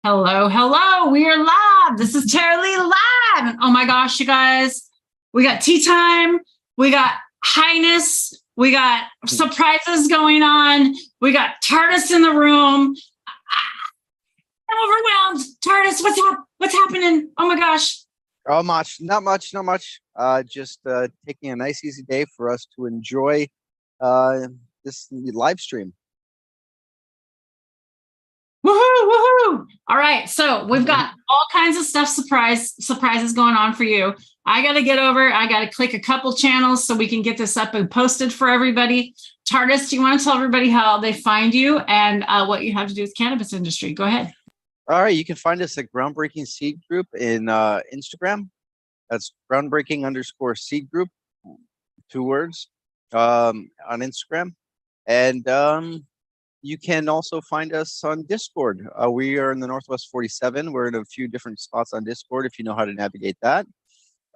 Hello, hello. We are live. This is Terribly Live. And oh my gosh, you guys, we got tea time. We got highness. We got surprises going on. We got TARDIS in the room. I'm overwhelmed. TARDIS, what's happening? Oh my gosh. Oh, not much. Just taking a nice, easy day for us to enjoy this live stream. Woohoo! All right, so we've got all kinds of stuff, surprises going on for you. I got to click a couple channels so we can get this up and posted for everybody. TARDIS, do you want to tell everybody how they find you and what you have to do with cannabis industry? Go ahead. All right, you can find us at Groundbreaking Seed Group in Instagram. That's groundbreaking_seed group, 2 words, on Instagram. And you can also find us on Discord. We are in the Northwest 47. We're in a few different spots on Discord if you know how to navigate that.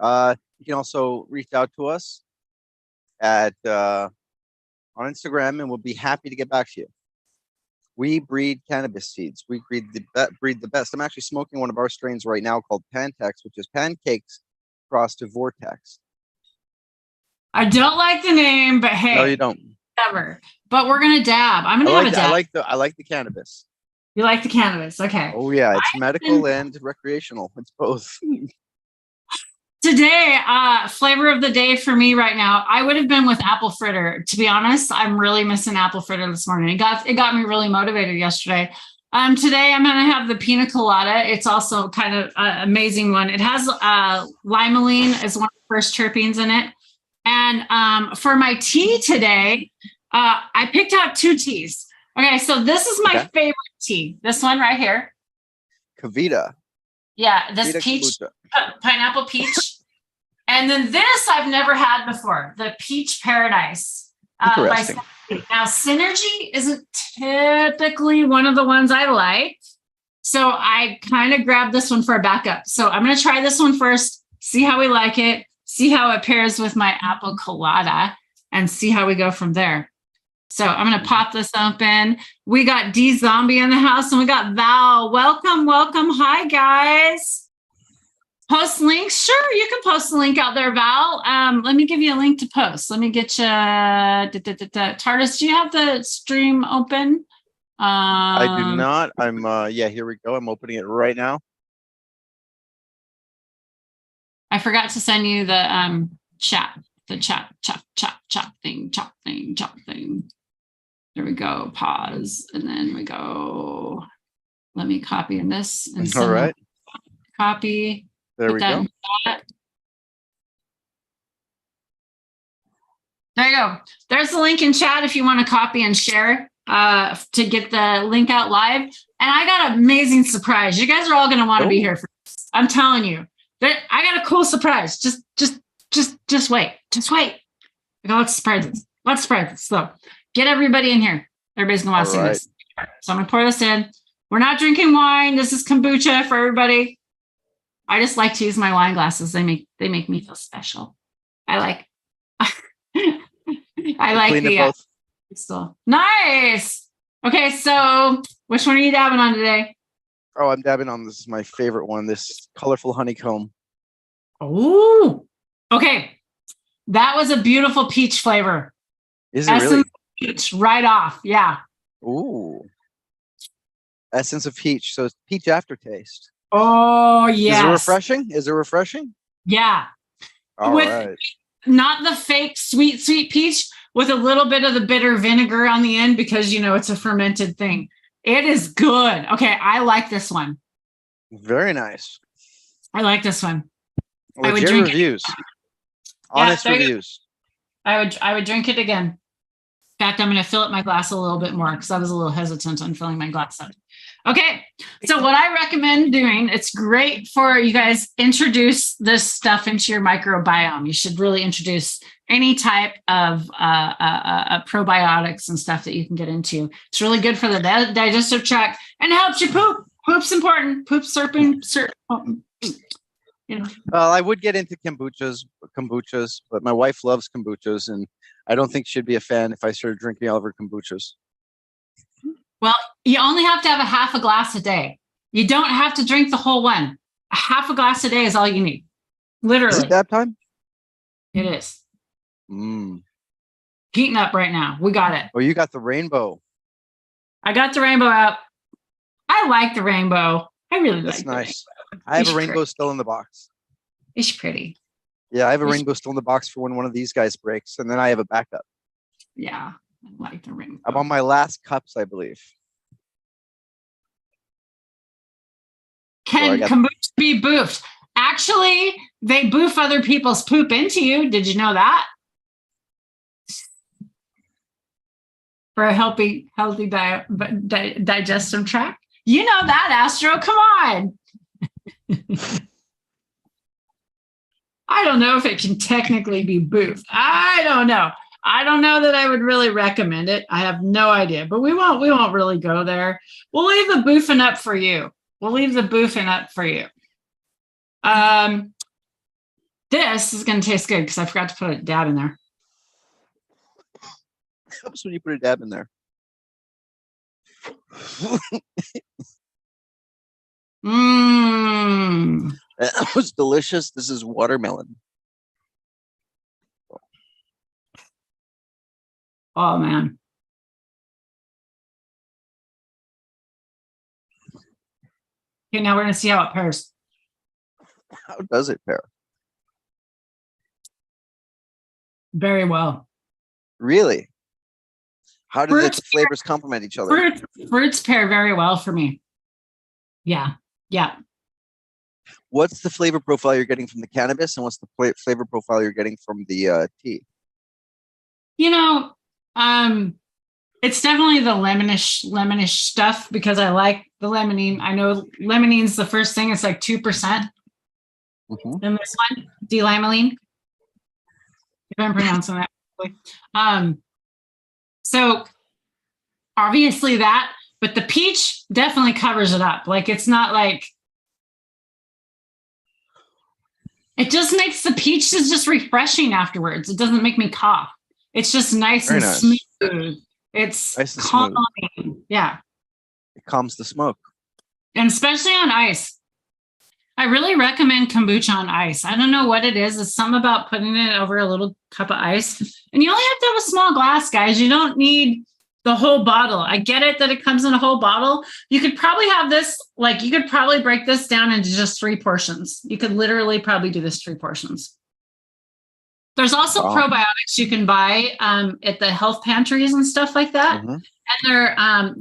You can also reach out to us at on Instagram, and we'll be happy to get back to you. We breed cannabis seeds. We breed the best. I'm actually smoking one of our strains right now called Pantex, which is pancakes crossed to vortex. I don't like the name, but hey. No, you don't. Whatever. But we're gonna dab. I'm gonna have a dab. I like the cannabis. You like the cannabis? Okay. Oh yeah, it's medical and recreational. It's both. Today, flavor of the day for me right now, I would have been with apple fritter. To be honest, I'm really missing apple fritter this morning. It got me really motivated yesterday. Today I'm gonna have the pina colada. It's also kind of an amazing one. It has limonene as one of the first terpenes in it. And for my tea today, I picked out 2 teas. Okay, so this is my favorite tea. This one right here. Kavita. Yeah, this peach, pineapple peach. And then this I've never had before, the Peach Paradise. Interesting. Now, Synergy isn't typically one of the ones I like. So I kind of grabbed this one for a backup. So I'm going to try this one first, see how we like it, see how it pairs with my apple colada, and see how we go from there. So I'm going to pop this open. We got D Zombie in the house, and we got Val. Welcome. Hi, guys. Post links. Sure, you can post a link out there, Val. Let me give you a link to post. Let me get you. TARDIS, do you have the stream open? I do not. Yeah, here we go. I'm opening it right now. I forgot to send you the chat. The chop thing. There we go. Pause. And then we go. Let me copy in this. And all right. Copy. There we go. There you go. There's the link in chat if you want to copy and share to get the link out live. And I got an amazing surprise. You guys are all going to want to be here for this. I'm telling you. I got a cool surprise. Just wait. Just wait. I got lots of surprises. So get everybody in here. Everybody's gonna want to see this. So I'm gonna pour this in. We're not drinking wine. This is kombucha for everybody. I just like to use my wine glasses. They make me feel special. I like the crystal. Nice. Okay, so which one are you dabbing on today? Oh, I'm dabbing on this is my favorite one, this colorful honeycomb. Oh, okay. That was a beautiful peach flavor. Is it really? Peach right off. Yeah. Ooh. Essence of peach. So it's peach aftertaste. Oh, yes. Is it refreshing? Yeah. All right. Not the fake sweet peach with a little bit of the bitter vinegar on the end because, it's a fermented thing. It is good. Okay, I like this one. Very nice. I like this one. Legit I would drink reviews. Honest reviews. I would drink it again. In fact, I'm going to fill up my glass a little bit more because I was a little hesitant on filling my glass up. Okay, so what I recommend doing, it's great for you guys introduce this stuff into your microbiome. You should really introduce any type of probiotics and stuff that you can get into. It's really good for the digestive tract and helps you poop. Poop's important. Poop's important. Well, I would get into kombuchas, but my wife loves kombuchas, and I don't think she'd be a fan if I started drinking all of her kombuchas. Well, you only have to have a half a glass a day. You don't have to drink the whole one. A half a glass a day is all you need. Literally. Is it that time? It is. Mm. Heating up right now. We got it. Oh, you got the rainbow. I got the rainbow out. I like the rainbow. I really That's like nice. Rainbow. I have It's a rainbow pretty. still in the box. It's pretty. Yeah, I have a It's- rainbow still in the box for when one of these guys breaks, and then I have a backup. Yeah, I like the rainbow. I'm on my last cups, I believe. Can kombucha be boofed? Actually, they boof other people's poop into you. Did you know that? For a healthy digestive tract. You know that, Astro. Come on. I don't know if it can technically be boofed. I don't know. I don't know that I would really recommend it. I have no idea, but we won't really go there. We'll leave the boofing up for you. This is going to taste good because I forgot to put a dab in there. Helps when you put a dab in there. Mmm. That was delicious. This is watermelon. Oh, man. Okay, now we're going to see how it pairs. How does it pair? Very well. Really? How do the Fruits flavors complement each other? Fruits pair very well for me. Yeah. Yeah. What's the flavor profile you're getting from the cannabis, and what's the flavor profile you're getting from the tea? You know, it's definitely the lemonish stuff because I like the limonene. I know limonene's the first thing. It's like 2%. In this one, D-limonene. If I'm pronouncing that correctly. So obviously that, but the peach definitely covers it up. Like it's not like it just makes the peach is just refreshing afterwards. It doesn't make me cough. It's just nice and smooth. It's nice and calming. smooth. Yeah. It calms the smoke. And especially on ice. I really recommend kombucha on ice. I don't know what it is. It's something about putting it over a little cup of ice. And you only have to have a small glass, guys. You don't need the whole bottle. I get it that it comes in a whole bottle. You could probably have this, like you could probably break this down into just 3 portions. You could literally probably do this 3 portions. There's also probiotics you can buy at the health pantries and stuff like that. And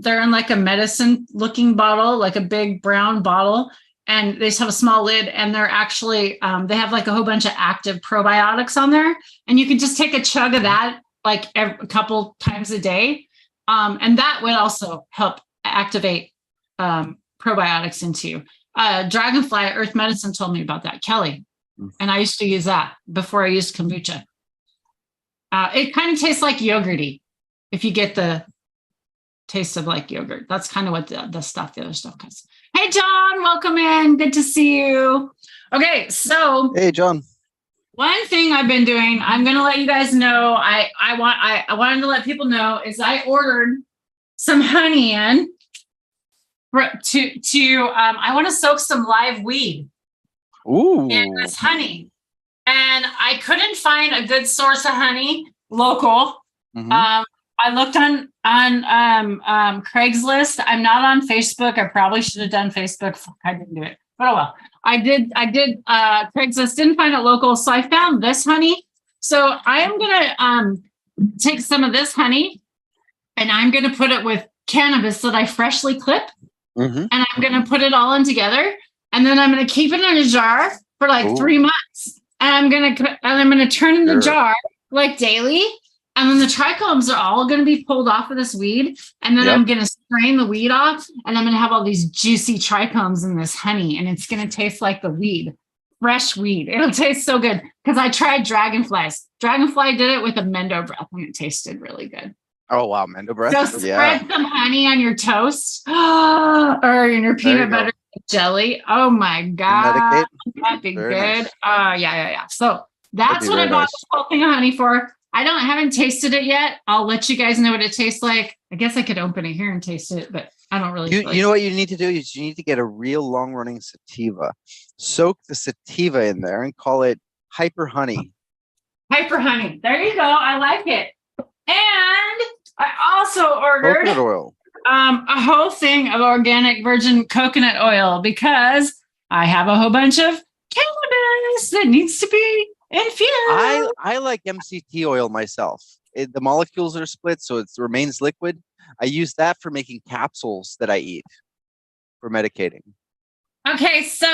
they're in like a medicine looking bottle, like a big brown bottle. And they just have a small lid, and they're actually, they have like a whole bunch of active probiotics on there. And you can just take a chug of that like a couple times a day. And that would also help activate probiotics into you. Dragonfly Earth Medicine told me about that, Kelly. And I used to use that before I used kombucha. It kind of tastes like yogurty if you get the taste of like yogurt. That's kind of what the other stuff comes. Hey, John, welcome in. Good to see you. Okay, so hey, John. One thing I've been doing, I'm going to let you guys know. I wanted to let people know is I ordered some honey in I want to soak some live weed in this honey, and I couldn't find a good source of honey local. I looked on Craigslist. I'm not on Facebook. I probably should have done Facebook. I didn't do it, but oh well. I did Craigslist, didn't find it local. So I found this honey. So I am going to take some of this honey and I'm going to put it with cannabis that I freshly clip. And I'm going to put it all in together. And then I'm going to keep it in a jar for like 3 months. And I'm going to turn in the jar like daily. And then the trichomes are all going to be pulled off of this weed. And then I'm going to strain the weed off. And I'm going to have all these juicy trichomes in this honey. And it's going to taste like the weed, fresh weed. It'll taste so good. Because I tried dragonflies. Dragonfly did it with a Mendo breath and it tasted really good. Oh, wow. Mendo breath. So spread some honey on your toast or in your peanut butter jelly. Oh, my God. That'd be good. Nice. Yeah. So that's what I bought this whole thing of honey for. I haven't tasted it yet. I'll let you guys know what it tastes like. I guess I could open it here and taste it, but I don't really You feel you like know what you need to do is you need to get a real long running sativa. Soak the sativa in there and call it hyper honey. hyper honey. There you go. I like it. And I also ordered Coconut oil. a whole thing of organic virgin coconut oil because I have a whole bunch of cannabis that needs to be infused. I like MCT oil myself. The molecules are split, so it remains liquid. I use that for making capsules that I eat for medicating. Okay, so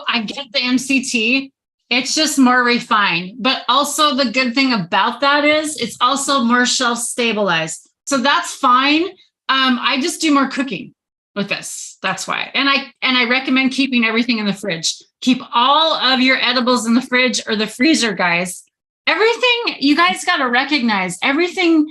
I get the MCT. It's just more refined. But also the good thing about that is it's also more shelf stabilized. So that's fine. I just do more cooking with this. That's why. And I recommend keeping everything in the fridge. Keep all of your edibles in the fridge or the freezer, guys. Everything, you guys got to recognize everything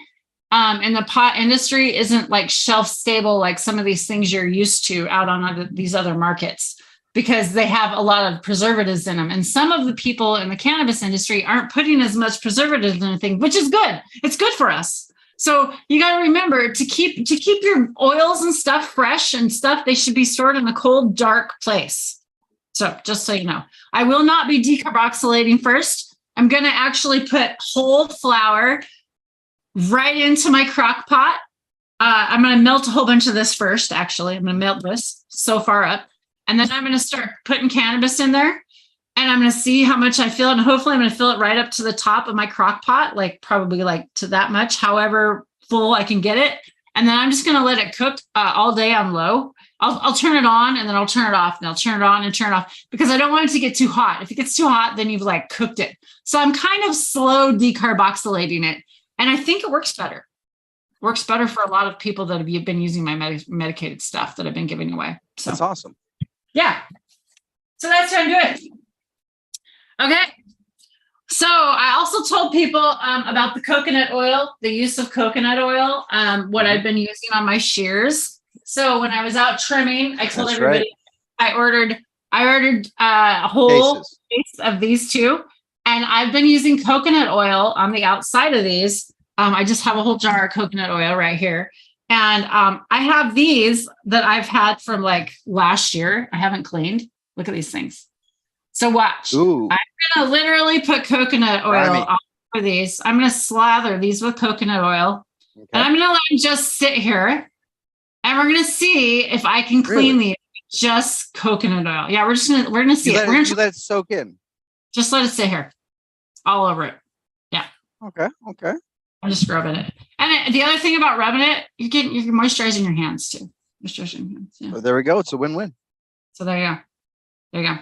in the pot industry isn't like shelf stable like some of these things you're used to out on these other markets, because they have a lot of preservatives in them. And some of the people in the cannabis industry aren't putting as much preservatives in anything, which is good. It's good for us. So you got to remember to keep your oils and stuff fresh and stuff. They should be stored in a cold, dark place. So just so you know, I will not be decarboxylating first. I'm going to actually put whole flour right into my crock pot. I'm going to melt a whole bunch of this first. Actually, I'm going to melt this so far up. And then I'm going to start putting cannabis in there, and I'm going to see how much I fill it. And hopefully I'm going to fill it right up to the top of my crock pot, like probably like to that much, however full I can get it. And then I'm just going to let it cook all day on low. I'll turn it on and then I'll turn it off, and I'll turn it on and turn it off because I don't want it to get too hot. If it gets too hot, then you've like cooked it. So I'm kind of slow decarboxylating it. And I think it works better. Works better for a lot of people that have been using my medicated stuff that I've been giving away. So that's awesome. Yeah. So that's how I'm doing. Okay. So I also told people about the coconut oil, the use of coconut oil, what I've been using on my shears. So when I was out trimming, I told everybody I ordered a whole case of these two, and I've been using coconut oil on the outside of these. I just have a whole jar of coconut oil right here. And I have these that I've had from like last year. I haven't cleaned. Look at these things. So watch. Ooh. I'm going to literally put coconut oil on for these. I'm going to slather these with coconut oil. Okay. And I'm going to let them just sit here. And we're going to see if I can clean these with just coconut oil. Yeah, we're going to see it. We're going to let it soak in. Just let it sit here. All over it. Yeah. Okay. I'm just rubbing it. And the other thing about rubbing it, you're moisturizing your hands too. Moisturizing your hands. Yeah. Oh, there we go. It's a win-win. So there you go. There you go.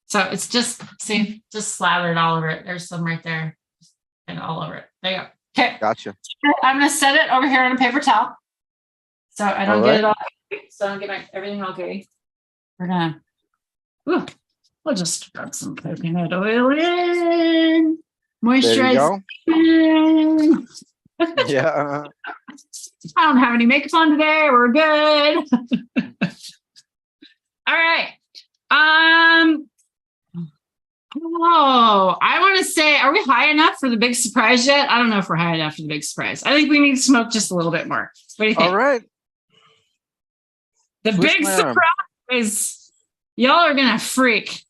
So it's just slathered all over it. There's some right there and all over it. There you go. Okay. Gotcha. I'm going to set it over here on a paper towel. So I don't get it all. So I don't get everything all gooey. We're going to, we'll just rub some coconut oil in. Moisturize. Yeah. I don't have any makeup on today. We're good. All right. Oh, I want to say, are we high enough for the big surprise yet? I don't know if we're high enough for the big surprise. I think we need to smoke just a little bit more. What do you think? All right. The big surprise. Y'all are gonna freak.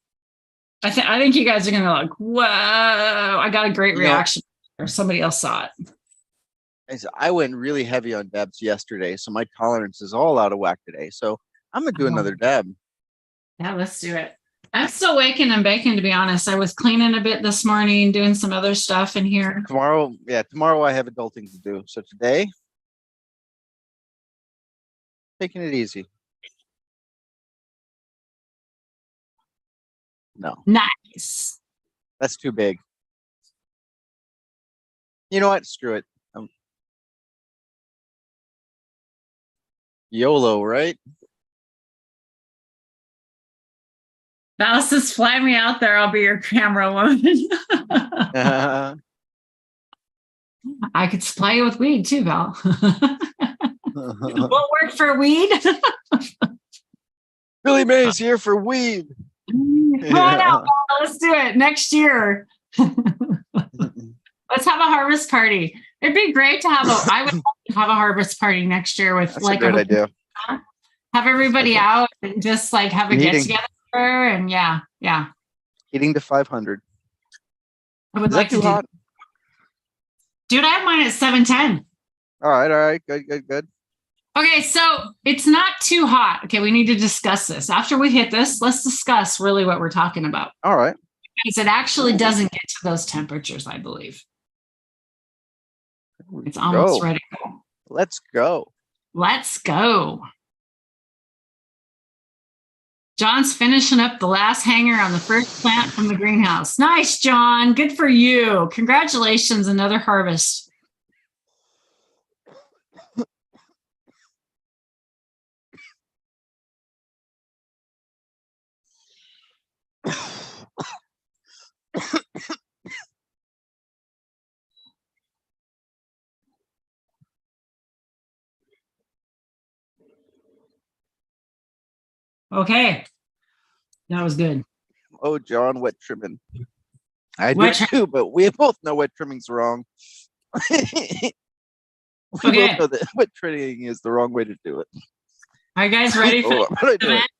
I think you guys are gonna like, whoa! I got a great reaction. Or somebody else saw it. I went really heavy on dabs yesterday, so my tolerance is all out of whack today. So I'm gonna do another dab. Yeah, let's do it. I'm still waking and baking, to be honest. I was cleaning a bit this morning, doing some other stuff in here. Tomorrow I have adulting to do. So today, taking it easy. No. Nice. That's too big. You know what? Screw it. YOLO, right? Val says, fly me out there. I'll be your camera woman. I could supply you with weed too, Val. We'll work for weed. Billy Mays here for weed. Come on out, Val. Let's do it next year. Let's have a harvest party. It'd be great to have I would have a harvest party next year with That's a great idea. have everybody out and just like have a get together and yeah. Heating to 500. I would Is like that too to do hot? Dude, I have mine at 710. All right. Good. Okay, so it's not too hot. Okay, we need to discuss this. After we hit this, let's discuss really what we're talking about. All right. Because it actually doesn't get to those temperatures, I believe. It's almost ready to go. Let's go. Let's go. John's finishing up the last hanger on the first plant from the greenhouse. Nice, John. Good for you. Congratulations, another harvest. Okay. That was good. Oh, John, wet trimming. I do too, but we both know wet trimming's wrong. We both know that wet trimming is the wrong way to do it. Are you guys ready for the event?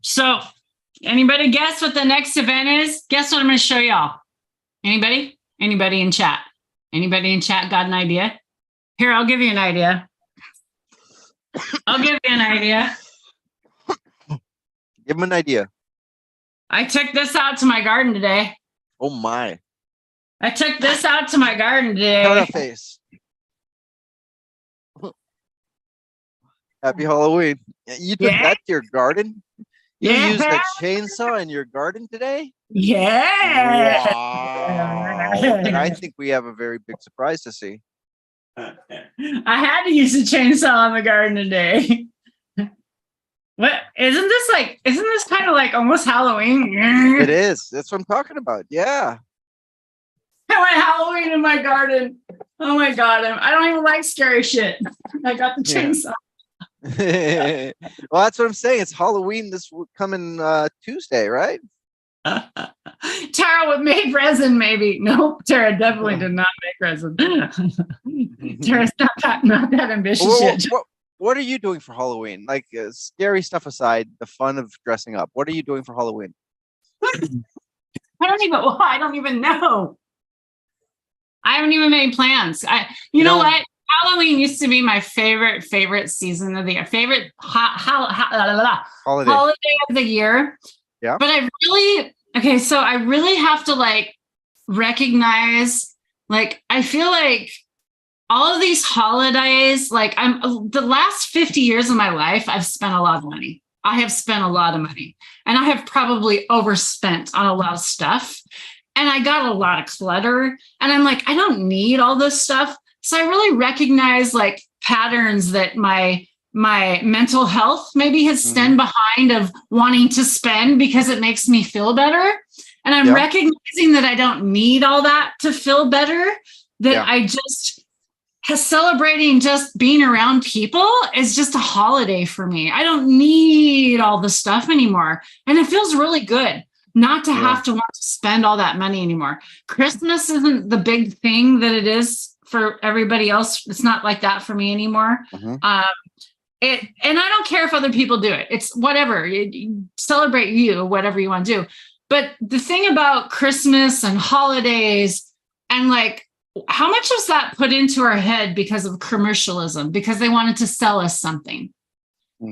So, anybody guess what the next event is? Guess what I'm going to show y'all. Anybody? Anybody in chat? Anybody in chat got an idea? Here, I'll give you an idea. Give him an idea. I took this out to my garden today. Oh my. I took this out to my garden today. Cut a face. Happy Halloween. You took that to your garden? You used a chainsaw in your garden today? Yeah. Wow. And I think we have a very big surprise to see. I had to use a chainsaw in the garden today. What isn't this kind of like almost Halloween? It is. That's what I'm talking about. Yeah. I went Halloween in my garden. Oh my God. I don't even like scary shit. I got the chainsaw. Well, that's what I'm saying. It's Halloween this coming Tuesday, right? Tara made resin, maybe. No, Tara definitely did not make resin. Tara's not that ambitious yet. What are you doing for Halloween? Like scary stuff aside, the fun of dressing up. What are you doing for Halloween? I don't even know. I haven't even made plans. You know what? Halloween used to be my favorite season of the year. Favorite holiday of the year. Yeah. But I really have to like recognize, like, I feel like all of these holidays, like the last 50 years of my life, I've spent a lot of money. I have spent a lot of money and I have probably overspent on a lot of stuff. And I got a lot of clutter and I'm like, I don't need all this stuff. So I really recognize like patterns that my mental health maybe has stemmed behind of wanting to spend because it makes me feel better. And I'm recognizing that I don't need all that to feel better, that I just celebrating just being around people is just a holiday for me. I don't need all the stuff anymore. And it feels really good not to have to want to spend all that money anymore. Christmas isn't the big thing that it is for everybody else. It's not like that for me anymore. And I don't care if other people do it. It's whatever. You celebrate you, whatever you want to do. But the thing about Christmas and holidays and like, how much was that put into our head because of commercialism, because they wanted to sell us something?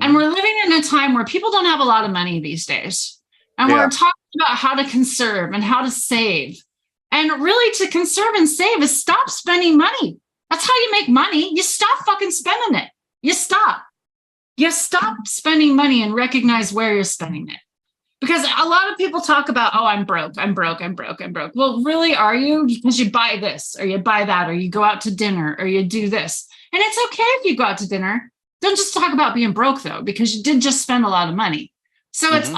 And we're living in a time where people don't have a lot of money these days. And we're talking about how to conserve and how to save. And really to conserve and save is stop spending money. That's how you make money. You stop fucking spending it. You stop spending money and recognize where you're spending it. Because a lot of people talk about, oh, I'm broke. Well, really, are you? Because you buy this or you buy that, or you go out to dinner or you do this. And it's okay if you go out to dinner. Don't just talk about being broke, though, because you did just spend a lot of money. So it's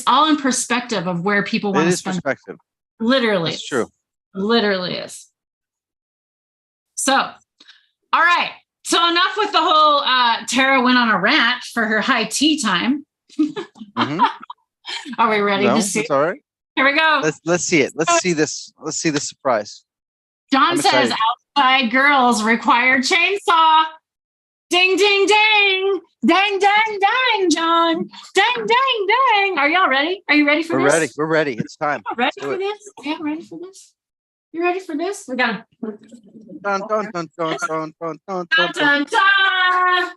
all in perspective of where people want to spend. Perspective. Literally. It's true. Literally is. So, all right. So enough with the whole Tara went on a rant for her high tea time. Are we ready to see? It's all right. Here we go. Let's see it. Let's see this. Let's see the surprise. John says outside girls require chainsaw. Ding, ding, ding. Dang, dang, dang, John. Dang, dang, dang. Are y'all ready? Are you ready for We're this? ready. We're ready. It's time. Ready do for it. this? Yeah, ready for this? You ready for this? We got Dun, dun, dun, dun, dun, dun, dun, dun, dun, dun. dun, dun.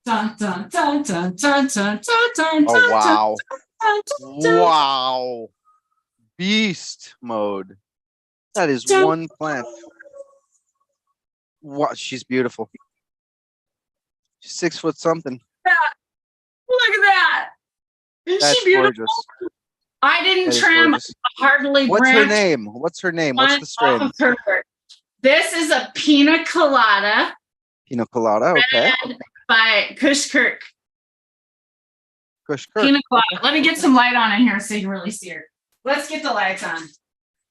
Dun, dun, dun, dun, dun, dun, dun, dun, Oh, wow. dun, dun, Wow. Beast mode. That is dun. one plant. Wow, she's beautiful. She's 6 foot something. Look at that. Isn't That's she beautiful? gorgeous. I didn't That is trim gorgeous. a hardly What's her branch name? What's her name? What's one the off strain? of her. This is a pina colada Pina colada. Okay. by Kush Kirk. Kush Kirk. Pina colada. Let me get some light on in here so you can really see her. Let's get the lights on.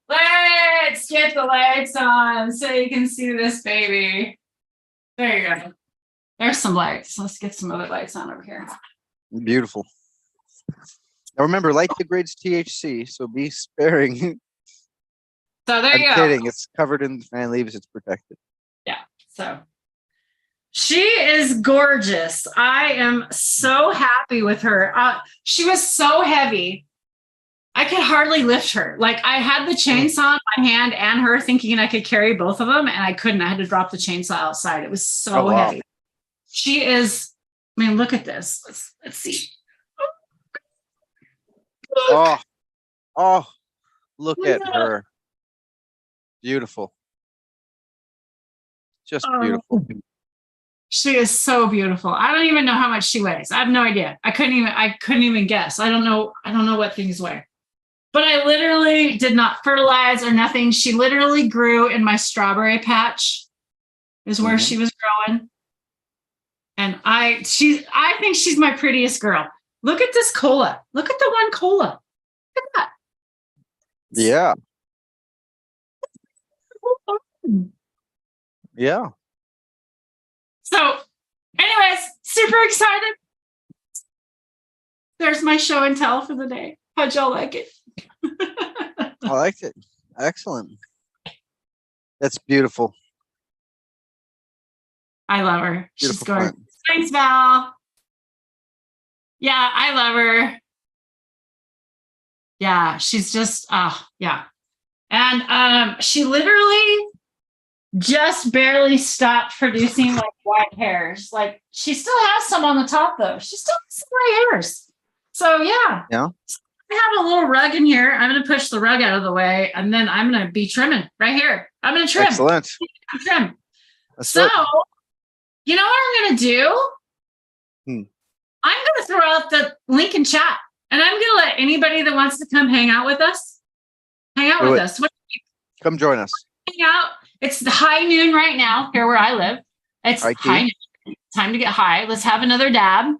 Let's get the lights on so you can see this baby. There you go. There's some lights. Let's get some other lights on over here. Beautiful. Now remember, light degrades THC, so be sparing. So there I'm you go. kidding. It's covered in fan leaves. It's protected. Yeah. So she is gorgeous. I am so happy with her. She was so heavy. I could hardly lift her. Like I had the chainsaw in my hand and her thinking I could carry both of them, and I couldn't. I had to drop the chainsaw outside. It was so heavy. She is, I mean, look at this. Let's see. Look. Oh, look at her. Beautiful. Just beautiful. She is so beautiful. I don't even know how much she weighs. I have no idea. I couldn't even guess. I don't know what things weigh. But I literally did not fertilize or nothing. She literally grew in my strawberry patch, is where she was growing. And I think she's my prettiest girl. Look at this cola. Look at the one cola. Look at that. Yeah. Yeah. So, anyways, super excited. There's my show and tell for the day. How'd y'all like it? I liked it. Excellent. That's beautiful. I love her. Beautiful She's gorgeous. plant. Thanks, Val. Yeah, I love her. Yeah, she's just, yeah. And she literally just barely stopped producing like white hairs. Like she still has some on the top though. She still has some white hairs. So yeah. Yeah. I have a little rug in here. I'm going to push the rug out of the way, and then I'm going to be trimming right here. I'm going to trim. Excellent. Trim. So, you know what I'm going to do? I'm going to throw out the link in chat, and I'm going to let anybody that wants to come hang out with us, Come join us. Hang out. It's the high noon right now here where I live. It's high noon. Time to get high. Let's have another dab.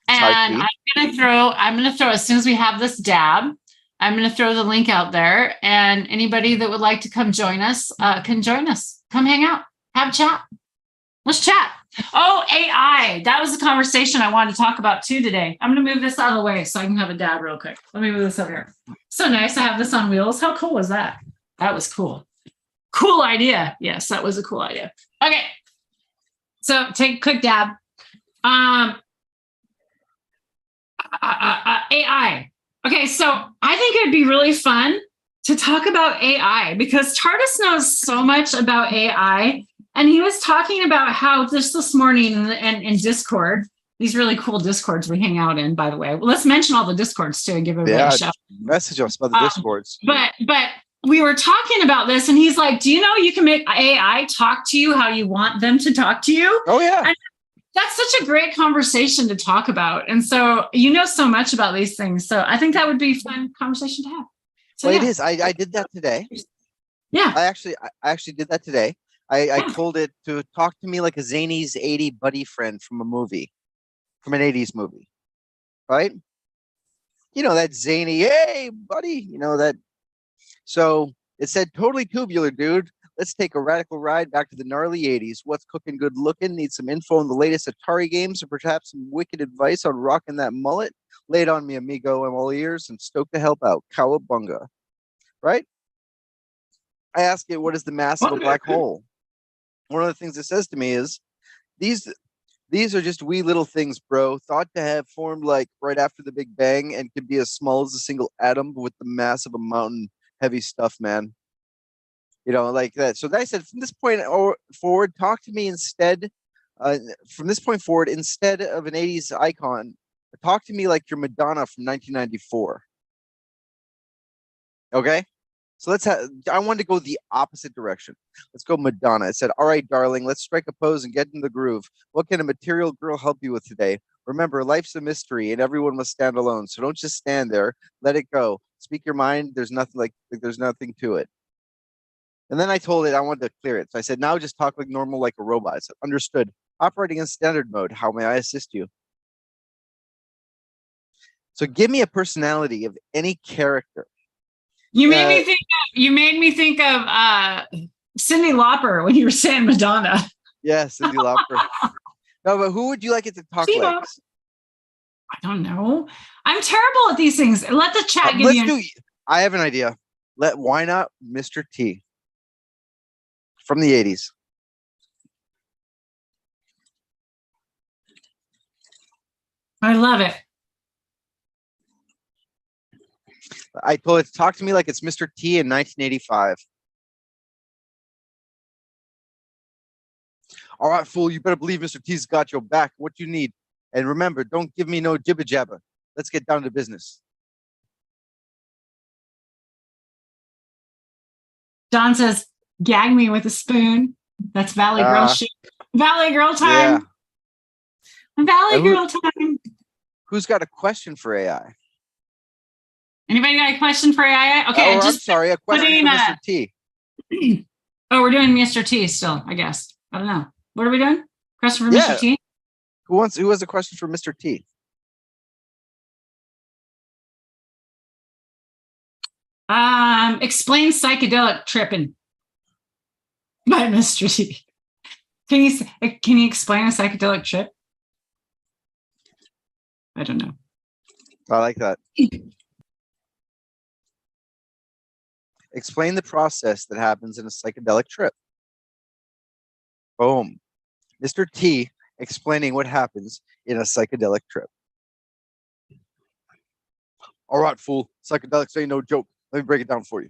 And I'm gonna throw as soon as we have this dab, I'm gonna throw the link out there, and anybody that would like to come join us can join us. Come hang out, have a chat. Let's chat. Oh, AI. That was the conversation I wanted to talk about too today. I'm gonna move this out of the way so I can have a dab real quick. Let me move this over here. So nice to have this on wheels. How cool was that? That was cool. Cool idea. Yes, that was a cool idea. Okay. So take a quick dab. AI. Okay, so I think it'd be really fun to talk about AI because Tardis knows so much about AI, and he was talking about how just this morning in Discord, these really cool Discords we hang out in, by the way. Well, let's mention all the Discords too and give everybody a shout. Message us about the Discords. But we were talking about this, and he's like, "Do you know you can make AI talk to you how you want them to talk to you?" Oh yeah. And that's such a great conversation to talk about. And so you know so much about these things. So I think that would be a fun conversation to have. So, well, it is. I did that today. Yeah. I actually did that today. I told it to talk to me like a Zany's 80 buddy friend from a movie, from an 80s movie. Right? You know, that zany, hey, buddy, you know that. So it said, totally tubular, dude. Let's take a radical ride back to the gnarly 80s. What's cooking good looking? Need some info on the latest Atari games or perhaps some wicked advice on rocking that mullet? Lay it on me, amigo. I'm all ears and stoked to help out. Cowabunga. Right? I ask it, what is the mass of a black hole? One of the things it says to me is these These are just wee little things, bro, thought to have formed like right after the Big Bang and could be as small as a single atom with the mass of a mountain heavy stuff, man. Like that. So I said, from this point forward, talk to me instead. From this point forward, instead of an 80s icon, talk to me like you're Madonna from 1994. Okay? So I wanted to go the opposite direction. Let's go Madonna. I said, all right, darling, let's strike a pose and get in the groove. What can a material girl help you with today? Remember, life's a mystery and everyone must stand alone. So don't just stand there. Let it go. Speak your mind. There's nothing there's nothing to it. And then I told it I wanted to clear it. So I said, now just talk like normal, like a robot. I said, understood. Operating in standard mode. How may I assist you? So give me a personality of any character. You made me think of Cyndi Lauper when you were saying Madonna. Yes, Cyndi Lauper. No, but who would you like it to talk like? I don't know. I'm terrible at these things. Let the chat give you. I have an idea. Why not Mr. T from the 80s? I love it. I told it to talk to me like it's Mr. T in 1985. All right, fool, you better believe Mr. T's got your back. What you need. And remember, don't give me no jibber jabber. Let's get down to business. Don says, gag me with a spoon. That's Valley Girl shit. Valley Girl time. Yeah. Valley Girl time. Who's got a question for AI? Anybody got a question for AI? Okay, I'm sorry, a question for Mr. T. Oh, we're doing Mr. T still, I guess. I don't know. What are we doing? Question for Mr. T? Who has a question for Mr. T? Explain psychedelic tripping by Mr. T. Can you explain a psychedelic trip? I don't know. I like that. Explain the process that happens in a psychedelic trip. Boom. Mr. T explaining what happens in a psychedelic trip. All right, fool. Psychedelics ain't no joke. Let me break it down for you.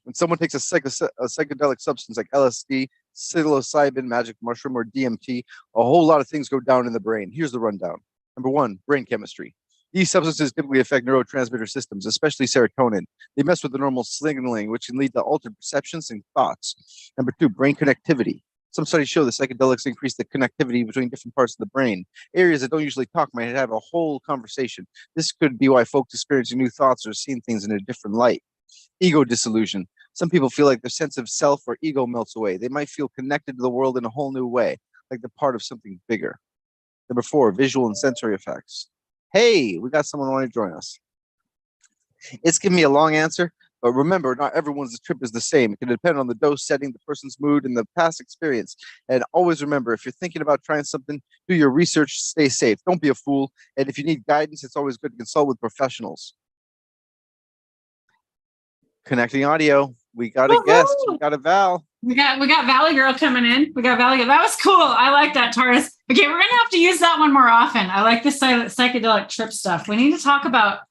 When someone takes a psychedelic substance like LSD, psilocybin, magic mushroom, or DMT, a whole lot of things go down in the brain. Here's the rundown. Number one, brain chemistry. These substances typically affect neurotransmitter systems, especially serotonin. They mess with the normal signaling, which can lead to altered perceptions and thoughts. Number two, brain connectivity. Some studies show that psychedelics increase the connectivity between different parts of the brain. Areas that don't usually talk might have a whole conversation. This could be why folks experiencing new thoughts or seeing things in a different light. Ego dissolution. Some people feel like their sense of self or ego melts away. They might feel connected to the world in a whole new way, like they're part of something bigger. Number four, visual and sensory effects. Hey, we got someone wanting to join us. It's giving me a long answer, but remember, not everyone's trip is the same. It can depend on the dose setting, the person's mood, and the past experience. And always remember, if you're thinking about trying something, do your research, stay safe. Don't be a fool. And if you need guidance, it's always good to consult with professionals. Connecting audio. We got a guest. We got a Val. We got Valley Girl coming in. We got Valley Girl. That was cool. I like that, Taurus. Okay, we're gonna have to use that one more often. I like this psychedelic trip stuff. We need to talk about.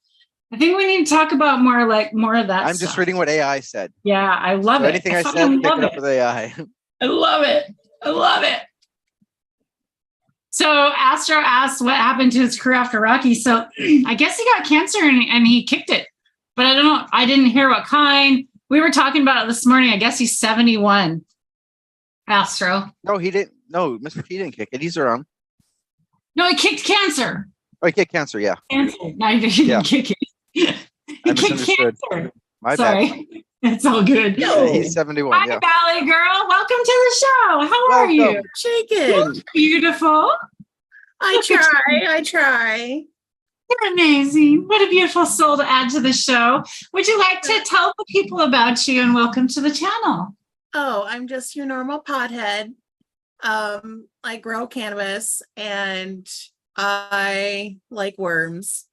I think we need to talk about more of that. I'm just reading what AI said. Yeah, I love it. Anything I said, pick it up with AI. I love it. I love it. So Astro asked what happened to his crew after Rocky. So I guess he got cancer and he kicked it. But I don't know. I didn't hear what kind. We were talking about it this morning. I guess he's 71. Astro. No, he didn't. No, Mr. T didn't kick it. He's around. No, he kicked cancer. Oh, he kicked cancer, yeah. Cancer. No, he didn't kick it. He kicked cancer. My Sorry. bad. It's all good. Yeah, he's 71. Hi, yeah. Valley Girl. Welcome to the show. How are you? Chicken. Beautiful. I try. You're amazing. What a beautiful soul to add to the show. Would you like to tell the people about you and welcome to the channel? Oh, I'm just your normal pothead. I grow cannabis and I like worms.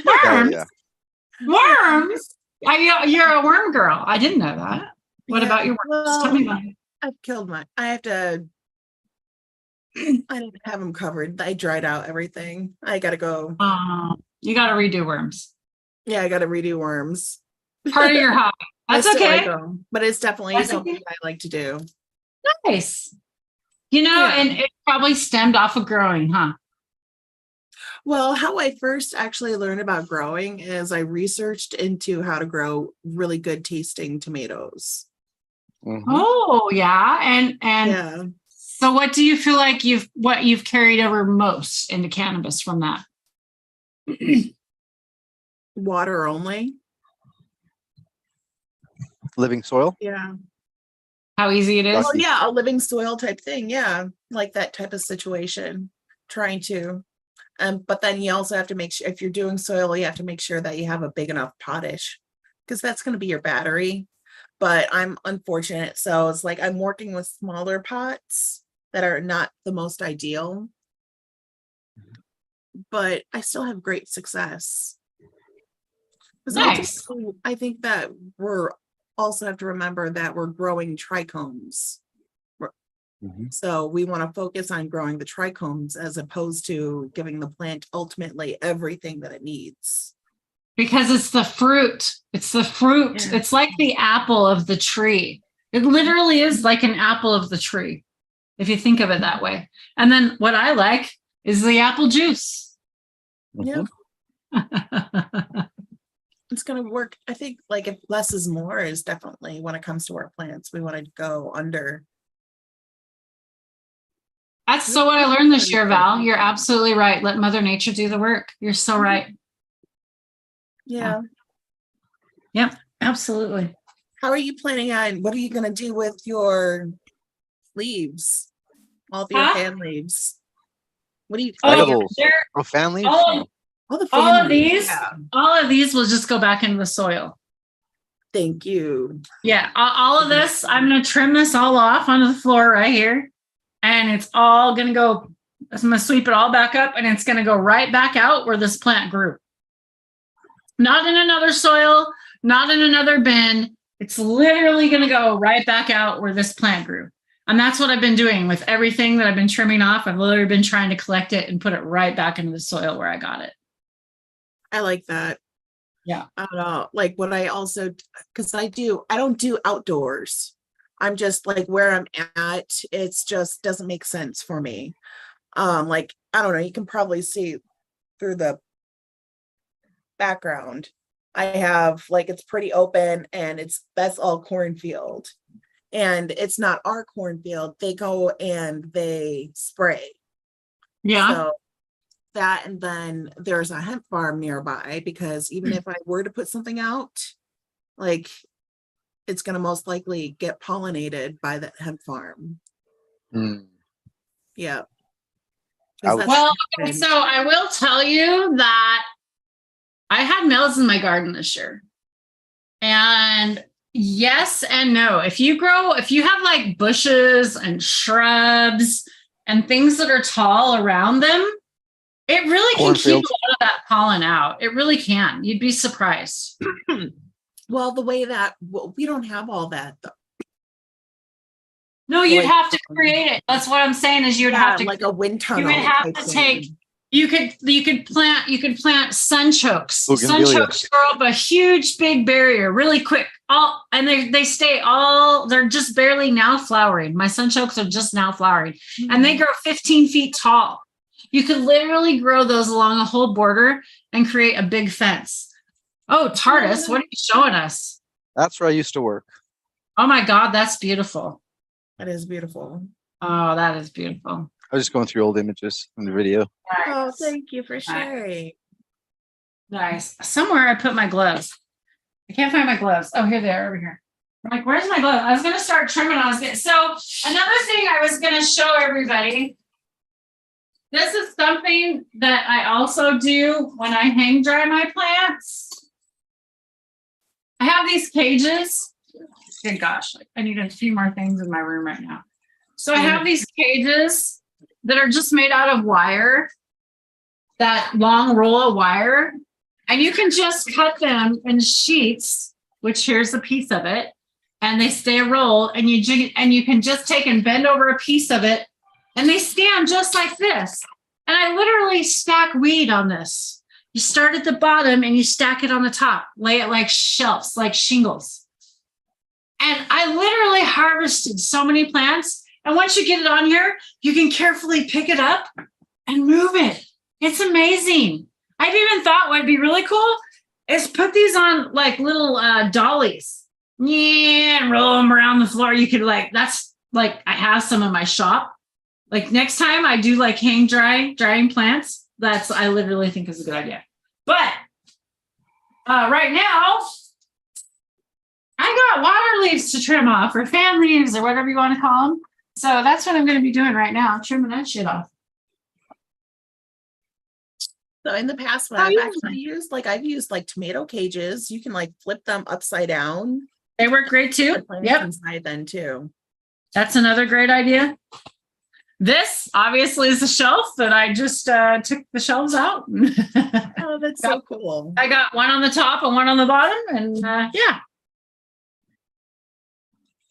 Worms? Yeah. Worms? You're a worm girl. I didn't know that. What about your worms? Well, Tell me about it. I've killed I have to I didn't have them covered. I dried out everything. I gotta go. You got to redo worms. Yeah, I gotta redo worms. Part of your hobby. I That's still like okay. them, but it's definitely That's something okay. I like to do. Nice. You know, Yeah. and it probably stemmed off of growing, huh? Well, how I first actually learned about growing is I researched into how to grow really good tasting tomatoes. Mhm. Oh, yeah. And Yeah. so what do you feel like you've carried over most into cannabis from that? Water only. Living soil. Yeah. How easy it is? Well, Lucky. yeah, a living soil type thing. Yeah. Like that type of situation. Trying to. But then you also have to make sure if you're doing soil, you have to make sure that you have a big enough potash because that's going to be your battery. But I'm unfortunate. So it's like I'm working with smaller pots that are not the most ideal. But I still have great success. 'Cause Nice. ultimately, I think that we're also have to remember that we're growing trichomes. Mhm. So we want to focus on growing the trichomes as opposed to giving the plant ultimately everything that it needs. Because it's the fruit. It's the fruit. Yeah. It's like the apple of the tree. It literally is like an apple of the tree, if you think of it that way. And then what I like is the apple juice. Yeah, Mhm. it's going to work. I think like if less is more is definitely when it comes to our plants, we want to go under. That's so what I learned this year, Val. You're absolutely right. Let Mother Nature do the work. You're so right. Yeah. Yep, absolutely. How are you planning on, what are you going to do with your leaves? All of your Huh? fan leaves? What do you, Edibles. they're- Oh, family. all, all the all fan of leaves? these, Yeah. all of these will just go back into the soil. Thank you. Yeah, all of this, I'm going to trim this all off onto the floor right here. And it's all going to go, I'm going to sweep it all back up and it's going to go right back out where this plant grew. Not in another soil, not in another bin. It's literally going to go right back out where this plant grew. And that's what I've been doing with everything that I've been trimming off. I've literally been trying to collect it and put it right back into the soil where I got it. I like that. Yeah. I don't know, like what I also, because I don't do outdoors. I'm just like where I'm at, it's just doesn't make sense for me. Like, I don't know, you can probably see through the background. I have like it's pretty open and that's all cornfield. And it's not our cornfield. They go and they spray. Yeah. So that, and then there's a hemp farm nearby because even if I were to put something out, like it's going to most likely get pollinated by that hemp farm. Mm. Yeah. Ouch. Well, okay, so I will tell you that I had melons in my garden this year. And yes and no. If you have like bushes and shrubs and things that are tall around them, it really can keep a Cornfield. lot of that pollen out. It really can. You'd be surprised. Well, the way that we don't have all that though. No, you'd Like, have to create it. That's what I'm saying is you'd have to like a wind you tunnel. would have type to thing. take you could plant sunchokes. Bougainvillea. Sunchokes grow up a huge big barrier really quick. And they're just barely now flowering. My sunchokes are just now flowering. And they grow 15 feet tall. You could literally grow those along a whole border and create a big fence. Oh, TARDIS, what are you showing us? That's where I used to work. Oh my God, that's beautiful. That is beautiful. Oh, that is beautiful. I was just going through old images in the video. Oh, Nice. thank you for sharing. Nice. Somewhere I put my gloves. I can't find my gloves. Oh, here they are over here. I'm like, where's my glove? I was going to start trimming. So another thing I was going to show everybody. This is something that I also do when I hang dry my plants. I have these cages. Good gosh, I need a few more things in my room right now. So I have these cages that are just made out of wire, that long roll of wire, and you can just cut them in sheets, which here's a piece of it, and they stay a roll, and you can just take and bend over a piece of it and they stand just like this. And I literally stack weed on this. You start at the bottom and you stack it on the top, lay it like shelves, like shingles. And I literally harvested so many plants. And once you get it on here, you can carefully pick it up and move it. It's amazing. I've even thought what'd be really cool is put these on like little dollies. Yeah, and roll them around the floor. You could that's like, I have some in my shop. Like next time I do like drying plants, I literally think is a good idea. But right now, I got water leaves to trim off, or fan leaves, or whatever you want to call them. So that's what I'm going to be doing right now, trimming that shit off. So in the past, when I've used like tomato cages, you can like flip them upside down. They work great too. Yep. Inside then too. That's another great idea. This obviously is a shelf that I just took the shelves out. Oh, that's so cool. I got one on the top and one on the bottom, and yeah.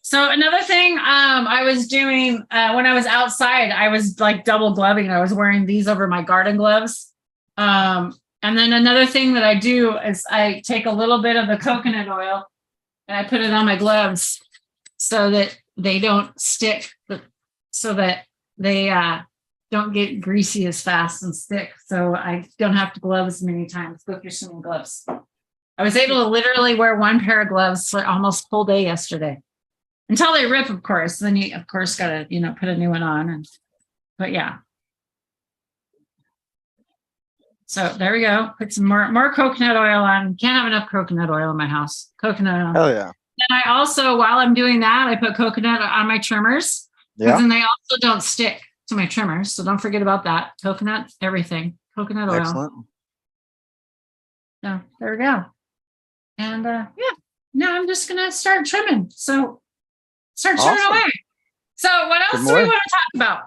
So another thing I was doing when I was outside, I was like double gloving. I was wearing these over my garden gloves. And then another thing that I do is I take a little bit of the coconut oil and I put it on my gloves so that they don't stick, so that they don't get greasy as fast and stick. So I don't have to glove as many times, go through so many gloves. I was able to literally wear one pair of gloves for almost full day yesterday. Until they rip, of course. Then you, of course, got to, put a new one on. But yeah. So there we go. Put some more coconut oil on. Can't have enough coconut oil in my house. Coconut oil. Oh, yeah. And I also, while I'm doing that, I put coconut on my trimmers. Yeah. And they also don't stick to my trimmers. So don't forget about that. Coconut, everything. Coconut oil. Excellent. So there we go. And yeah, now I'm just going to start trimming. So start trimming away. So what else do we want to talk about?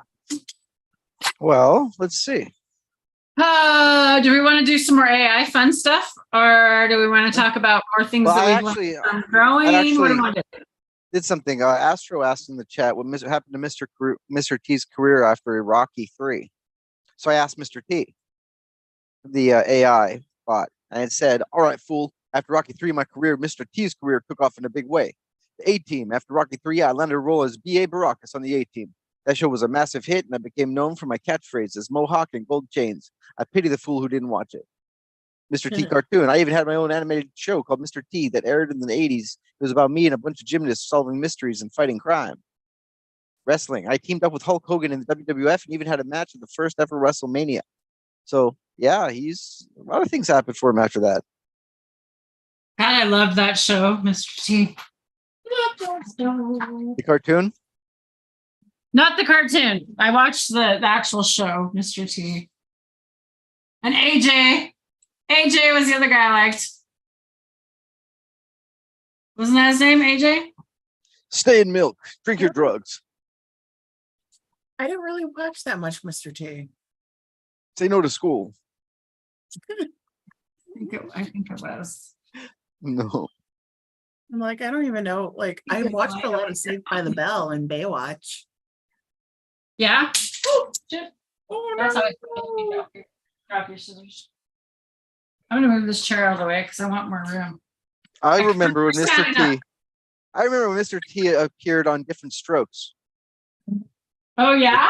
Well, let's see. Do we want to do some more AI fun stuff, or do we want to talk about more things that we've learned from growing? What do we want to do? Did something. Astro asked in the chat what happened to Mr. T's career after Rocky 3. So I asked Mr. T, the AI bot, and it said, "All right, fool. After Rocky 3, my career, Mr. T's career, took off in a big way. The A-Team. After Rocky 3, I landed a role as B.A. Baracus on the A-Team. That show was a massive hit, and I became known for my catchphrases, Mohawk and gold chains. I pity the fool who didn't watch it. Mr. T cartoon. I even had my own animated show called Mr. T that aired in the 80s. It was about me and a bunch of gymnasts solving mysteries and fighting crime. Wrestling. I teamed up with Hulk Hogan in the WWF and even had a match at the first ever WrestleMania. So, yeah, a lot of things happened for him after that. God, I love that show, Mr. T. The cartoon? Not the cartoon. I watched the actual show, Mr. T. And AJ. AJ was the other guy I liked. Wasn't that his name, AJ? Stay in milk. Drink your drugs. I didn't really watch that much, Mr. T. Say no to school. I think it was. No. I'm like, I don't even know. Like, I watched a lot of Saved by the Bell and Baywatch. Yeah. Oh, that's how I drop your scissors. I'm gonna move this chair out of the way because I want more room. I remember when Mr. T appeared on Different Strokes. Oh yeah.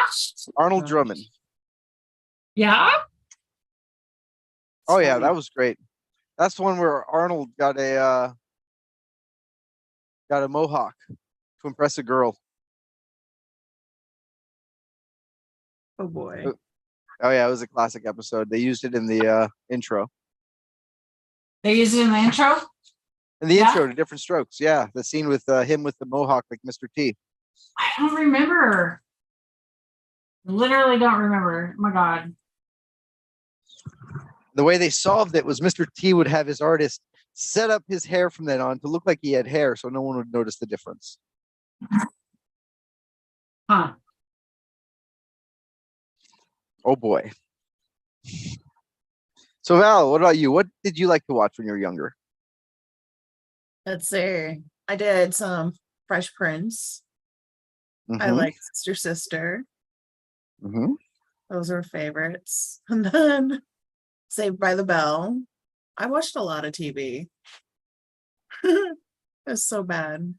Arnold Drummond. Yeah. Oh yeah, that was great. That's the one where Arnold got a mohawk to impress a girl. Oh boy. Oh yeah, it was a classic episode. They used it in the intro. They used it in the intro? In the intro to Different Strokes, yeah. The scene with him with the mohawk like Mr. T. I don't remember. Literally don't remember. Oh my God. The way they solved it was Mr. T would have his artist set up his hair from then on to look like he had hair so no one would notice the difference. Huh. Oh boy. So Val, what about you? What did you like to watch when you were younger? Let's see. I did some Fresh Prince. I like Sister. Mhm. Those are favorites. And then Saved by the Bell. I watched a lot of TV. It was so bad.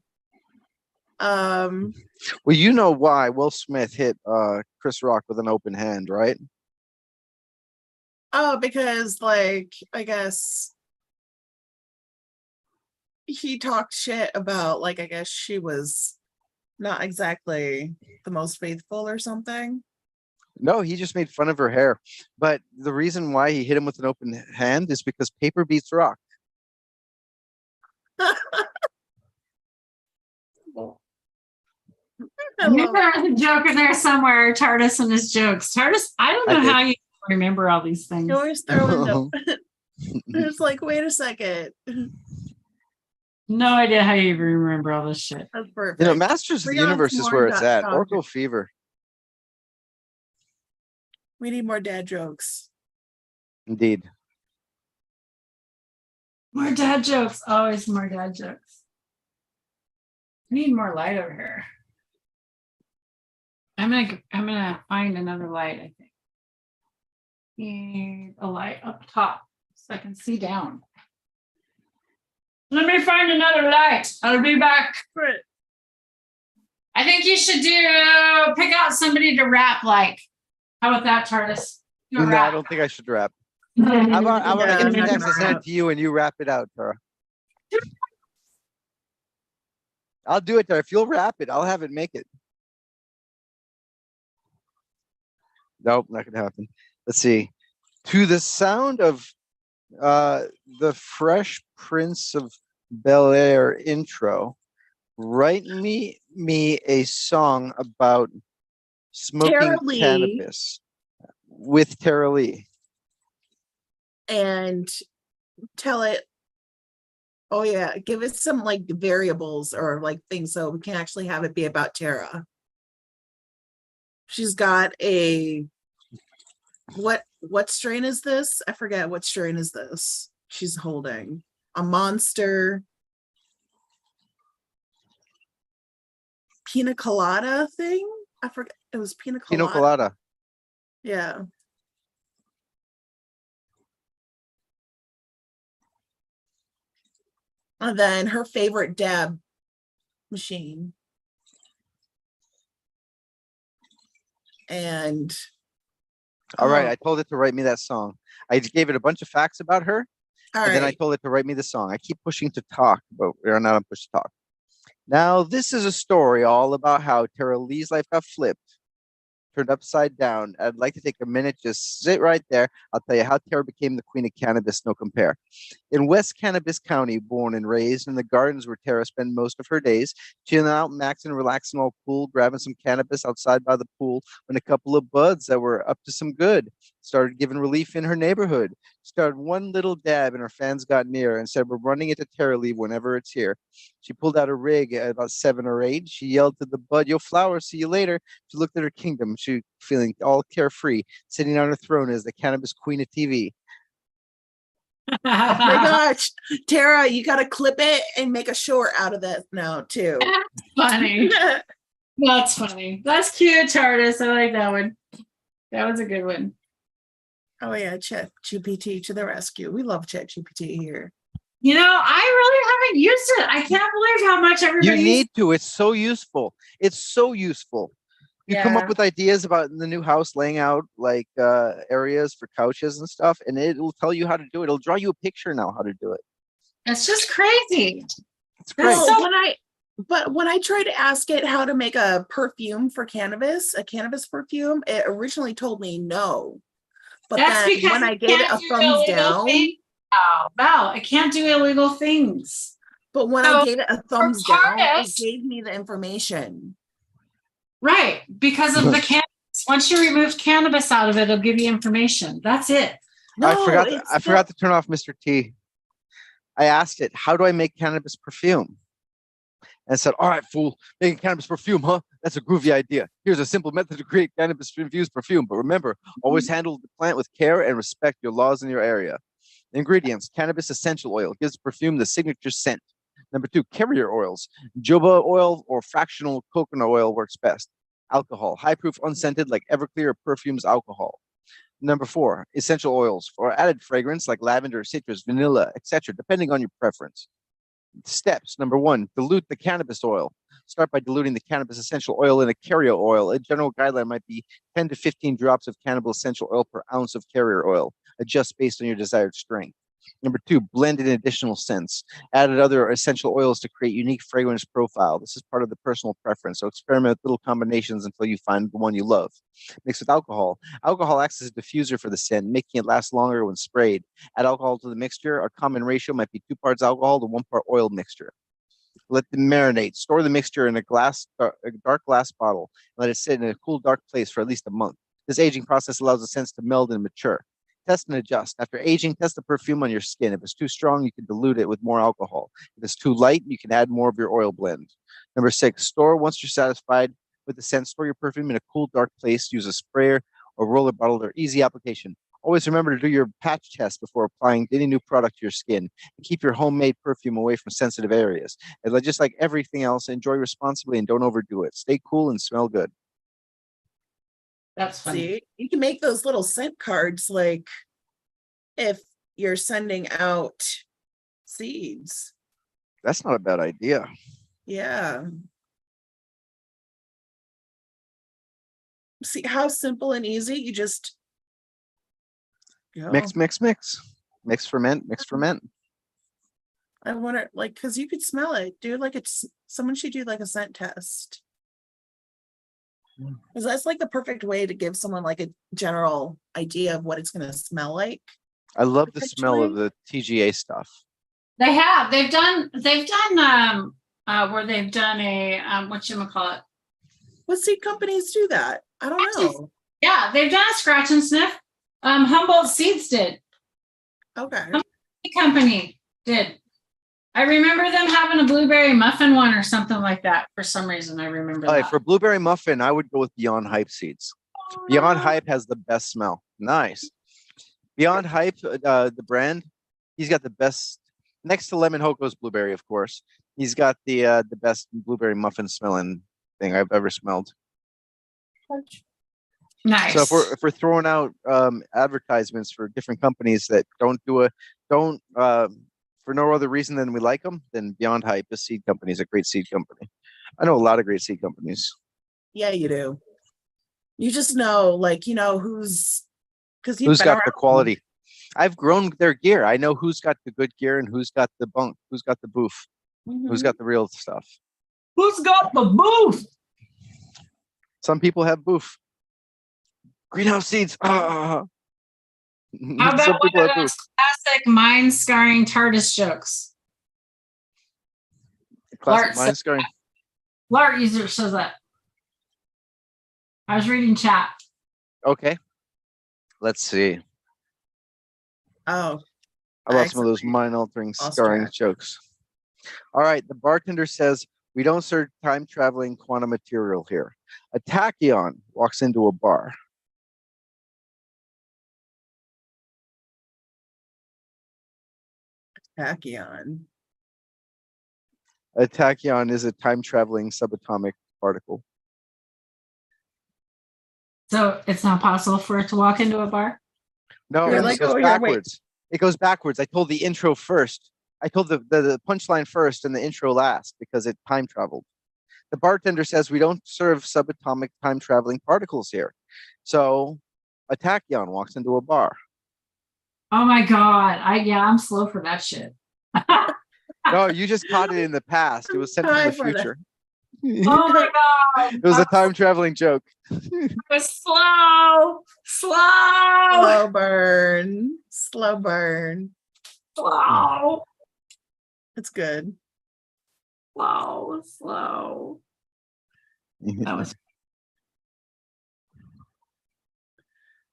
Well, you know why Will Smith hit Chris Rock with an open hand, right? Oh, because like I guess he talked shit about like I guess she was not exactly the most faithful or something. No, he just made fun of her hair. But the reason why he hit him with an open hand is because paper beats rock. I I knew love there was a joke in there somewhere. TARDIS and his jokes. TARDIS, I don't know how you remember all these things. you always throw in the it's like, wait a second. No idea how you even remember all this shit. That's perfect. You know, Masters of the Universe is where it's at. Orko Fever. We need more dad jokes. Indeed. More dad jokes. Always more dad jokes. I need more light over here. I'm gonna find another light, I think. Need a light up top so I can see down. Let me find another light. I'll be back. I think you should pick out somebody to rap like. How about that, TARDIS? No, I don't think I should rap. How about I get your text, I send it to you, and you wrap it out, Tara? I'll do it, Tara. If you'll rap it, I'll have it make it. Nope, not gonna happen. Let's see. To the sound of the Fresh Prince of Bel-Air intro, write me a song about smoking cannabis with Tara Lee. And tell it, oh yeah, give it some like variables or like things so we can actually have it be about Tara. She's got a what strain is this? I forget what strain is this. She's holding a monster pina colada thing. I forget, it was pina colada. Pina colada. Yeah. And then her favorite dab machine. And all right, I told it to write me that song. I gave it a bunch of facts about her, then I told it to write me the song. I keep pushing to talk, but we're not on push to talk. Now, this is a story all about how Tara Lee's life got flipped, turned upside down. I'd like to take a minute, just sit right there. I'll tell you how Tara became the queen of cannabis, no compare. In West Cannabis County, born and raised in the gardens where Tara spent most of her days, chilling out, maxing, relaxing, all cool, grabbing some cannabis outside by the pool when a couple of buds that were up to some good started giving relief in her neighborhood. Started one little dab and her fans got near and said, "We're running into Tara Lee whenever it's here." She pulled out a rig at about 7 or 8. She yelled to the bud, "Yo, flower, see you later." She looked at her kingdom. She feeling all carefree, sitting on her throne as the cannabis queen of TV. Oh my gosh, Tara, you got to clip it and make a short out of that now too. That's funny. That's funny. That's cute, TARDIS. I like that one. That was a good one. Oh yeah, ChatGPT to the rescue. We love ChatGPT here. You know, I really haven't used it. I can't believe how much everybody. You need to. It's so useful. It's so useful. You come up with ideas about the new house, laying out like areas for couches and stuff, and it will tell you how to do it. It'll draw you a picture now how to do it. It's just crazy. It's great. But when I tried to ask it how to make a perfume for cannabis, a cannabis perfume, it originally told me no. But that's then because when I gave it a thumbs down, wow, it can't do illegal things. But when I gave it a thumbs down, it gave me the information. Right, because of the cannabis. Once you remove cannabis out of it, it'll give you information. That's it. No, I forgot to turn off Mr. T. I asked it, "How do I make cannabis perfume?" And it said, "All right, fool, making cannabis perfume, huh? That's a groovy idea. Here's a simple method to create cannabis-infused perfume. But remember, always handle the plant with care and respect your laws in your area. Ingredients: cannabis essential oil gives perfume the signature scent. Number 2, carrier oils. Jojoba oil or fractional coconut oil works best. Alcohol, high proof, unscented, like Everclear or perfumes alcohol. Number 4, essential oils for added fragrance like lavender, citrus, vanilla, etc., depending on your preference. Steps. Number 1, dilute the cannabis oil. Start by diluting the cannabis essential oil in a carrier oil. A general guideline might be 10 to 15 drops of cannabis essential oil per ounce of carrier oil. Adjust based on your desired strength. Number 2, blend in additional scents. Added other essential oils to create unique fragrance profile. This is part of the personal preference. So experiment with little combinations until you find the one you love. Mix with alcohol. Alcohol acts as a diffuser for the scent, making it last longer when sprayed. Add alcohol to the mixture. A common ratio might be 2 parts alcohol to 1 part oil mixture. Let them marinate. Store the mixture in a dark glass bottle. Let it sit in a cool, dark place for at least a month. This aging process allows the scents to meld and mature. Test and adjust. After aging, test the perfume on your skin. If it's too strong, you can dilute it with more alcohol. If it's too light, you can add more of your oil blend. Number 6, store once you're satisfied with the scent. Store your perfume in a cool, dark place. Use a sprayer or roller bottle or easy application. Always remember to do your patch test before applying any new product to your skin. And keep your homemade perfume away from sensitive areas. And just like everything else, enjoy responsibly and don't overdo it. Stay cool and smell good. That's funny. See, you can make those little scent cards like if you're sending out seeds. That's not a bad idea. Yeah. See how simple and easy you just go. Mix, mix, mix. Mix, ferment, mix, ferment. I wonder, like, because you could smell it. Do like it's someone should do like a scent test. Because that's like the perfect way to give someone like a general idea of what it's going to smell like. I love the smell of the TGA stuff. They have. They've done where they've done a whatchamacallit. What seed companies do that? I don't know. Yeah, they've done a scratch and sniff. Humboldt Seeds did. Okay. Company did. I remember them having a blueberry muffin one or something like that. For some reason, I remember that. For blueberry muffin, I would go with Beyond Hype seeds. Beyond Hype has the best smell. Nice. Beyond Hype, the brand, he's got the best, next to Lemon Hoko's blueberry, of course. He's got the best blueberry muffin smelling thing I've ever smelled. Nice. So if we're throwing out advertisements for different companies that don't for no other reason than we like them, then Beyond Hype, a seed company, is a great seed company. I know a lot of great seed companies. Yeah, you do. You just know, like, you know, who's got the quality. I've grown their gear. I know who's got the good gear and who's got the bunk, who's got the boof, who's got the real stuff. Who's got the boof? Some people have boof. Greenhouse seeds. How about one of those classic mind-scarring TARDIS jokes? Classic mind-scarring. Lart user says that. I was reading chat. Okay. Let's see. Oh. How about some of those mind-altering, scarring jokes? All right. The bartender says, we don't serve time-traveling quantum material here. A tachyon walks into a bar. Tachyon. A tachyon is a time-traveling subatomic particle. So it's not possible for it to walk into a bar? No, it goes backwards. It goes backwards. I told the intro first. I told the punchline first and the intro last because it time traveled. The bartender says we don't serve subatomic time traveling particles here. So a tachyon walks into a bar. Oh my God. I'm slow for that shit. No, you just caught it in the past. It was sent from the future. Oh my God. It was a time traveling joke. It was slow. Slow burn. Slow burn. Slow. It's good. Slow. That was.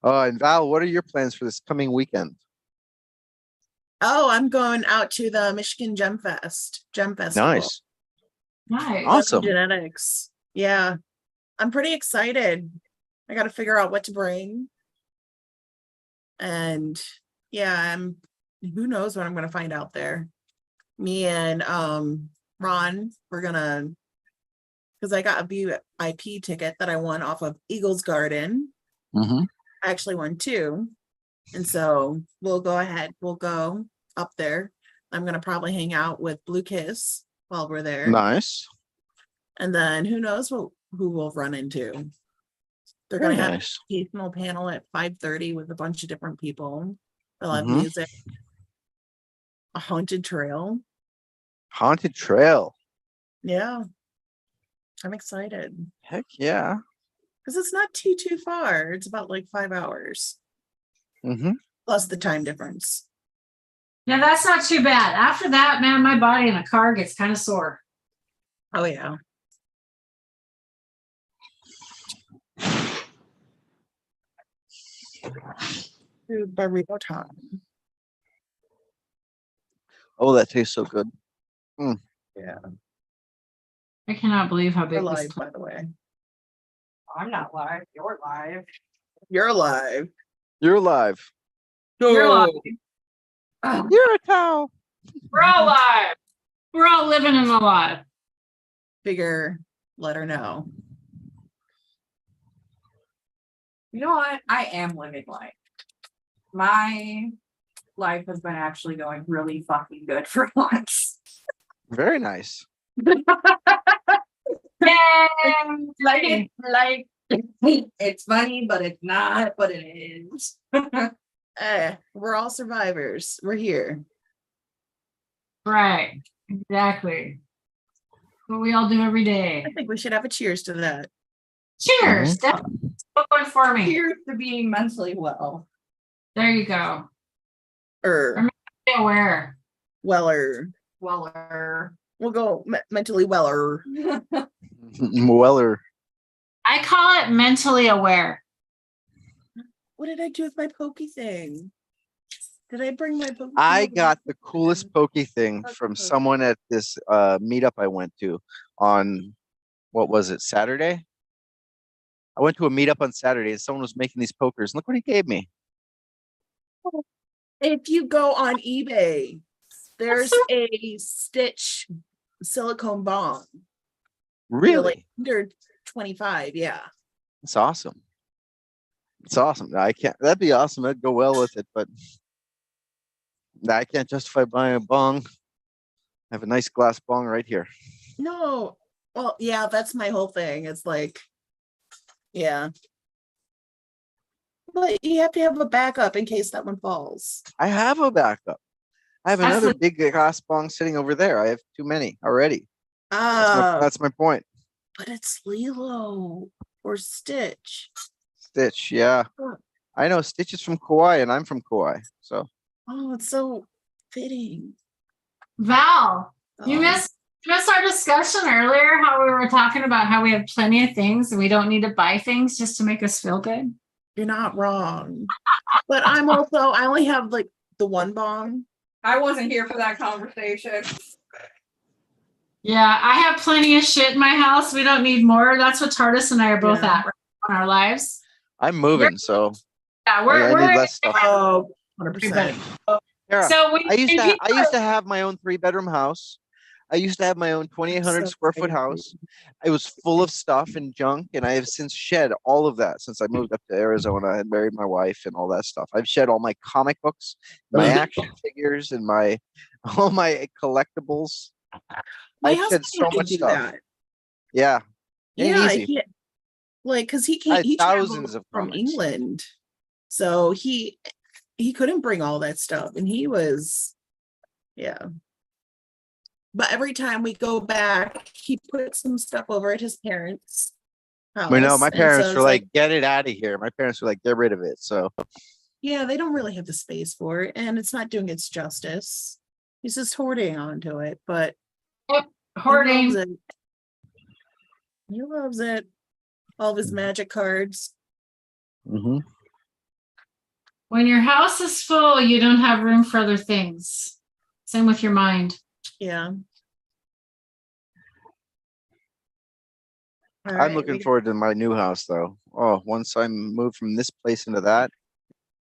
Oh, and Val, what are your plans for this coming weekend? Oh, I'm going out to the Michigan Gem Festival. Nice. Awesome. Genetics. Yeah. I'm pretty excited. I got to figure out what to bring. And yeah, who knows what I'm going to find out there. Me and Ron, we're going to because I got a VIP ticket that I won off of Eagles Garden. Mm-hmm. I actually won 2. And so we'll go ahead. We'll go up there. I'm going to probably hang out with Blue Kiss while we're there. Nice. And then who knows who we'll run into. They're Very going to have nice. an educational panel at 5:30 with a bunch of different people. They'll have Mhm. music, a haunted trail. Haunted trail. Yeah. I'm excited Heck yeah. because it's not too far. It's about like 5 hours Mm-hmm. plus the time difference. Yeah, that's not too bad. After that, man, my body in a car gets kind of sore. Oh yeah. Food burrito time. Oh, that tastes so good. Yeah. I cannot believe how You're big this live, by the way. I'm not live. You're live. You're live. You're alive. You're live. You're a cow. We're all live. We're all living in the live. Figure, let her know. You know what? I am living life. My life has been actually going really fucking good for once. Very nice. Like it's funny, but it's not, but it is. We're all survivors. We're here. Right. Exactly. What we all do every day. I think we should have a cheers to that. Cheers. That's one for me. Here's to being mentally well. There you go. Or Stay aware. weller. Weller. We'll go mentally weller. Weller. I call it mentally aware. What did I do with my pokey thing? Did I bring my pokey? I thing? got the coolest pokey thing from someone at this meetup I went to on, what was it, Saturday? I went to a meetup on Saturday and someone was making these pokers. Look what he gave me. If you go on eBay, there's a Stitch silicone bomb. Really? Like under 25. Yeah. It's awesome. It's awesome. I can't, that'd be awesome. That'd go well with it, but I can't justify buying a bong. I have a nice glass bong right here. No. Well, yeah, that's my whole thing. It's like, yeah. But you have to have a backup in case that one falls. I have a backup. I have That's another the- big glass bong sitting over there. I have too many already. Ah, That's my point. but it's Lilo or Stitch. Stitch, yeah. I know Stitch is from Kauai and I'm from Kauai. So Oh, it's so fitting. Val, you Oh. missed our discussion earlier, how we were talking about how we have plenty of things and we don't need to buy things just to make us feel good. You're not wrong. But I only have like the one bong. I wasn't here for that conversation. Yeah, I have plenty of shit in my house. We don't need more. That's what Tardis and I are both Yeah. at right now in our lives. I'm moving, so Yeah, I we're need less stuff. Oh, 100%. Tara, So we I used to have my own 3-bedroom house. I used to have my own 2,800 So square foot crazy. house. It was full of stuff and junk, and I have since shed all of that since I moved up to Arizona and married my wife and all that stuff. I've shed all my comic books, my action figures, and all my collectibles. My I've husband shed so can much do stuff. that. Yeah, ain't Yeah, easy. because he I can't. had He thousands traveled of from comics. England, so he couldn't bring all that stuff, and he was, yeah. But every time we go back, he puts some stuff over at his parents' house. I know my and so parents it's were like, "Get it out of here." My parents were like, "Get rid of it." So yeah, they don't really have the space for it, and it's not doing its justice. He's just hoarding onto it, but hoarding. He loves it. He loves it. All of his magic cards. mhm. When your house is full, you don't have room for other things. Same with your mind. Yeah. All I'm right, looking forward to my new house, though. Oh, once I move from this place into that,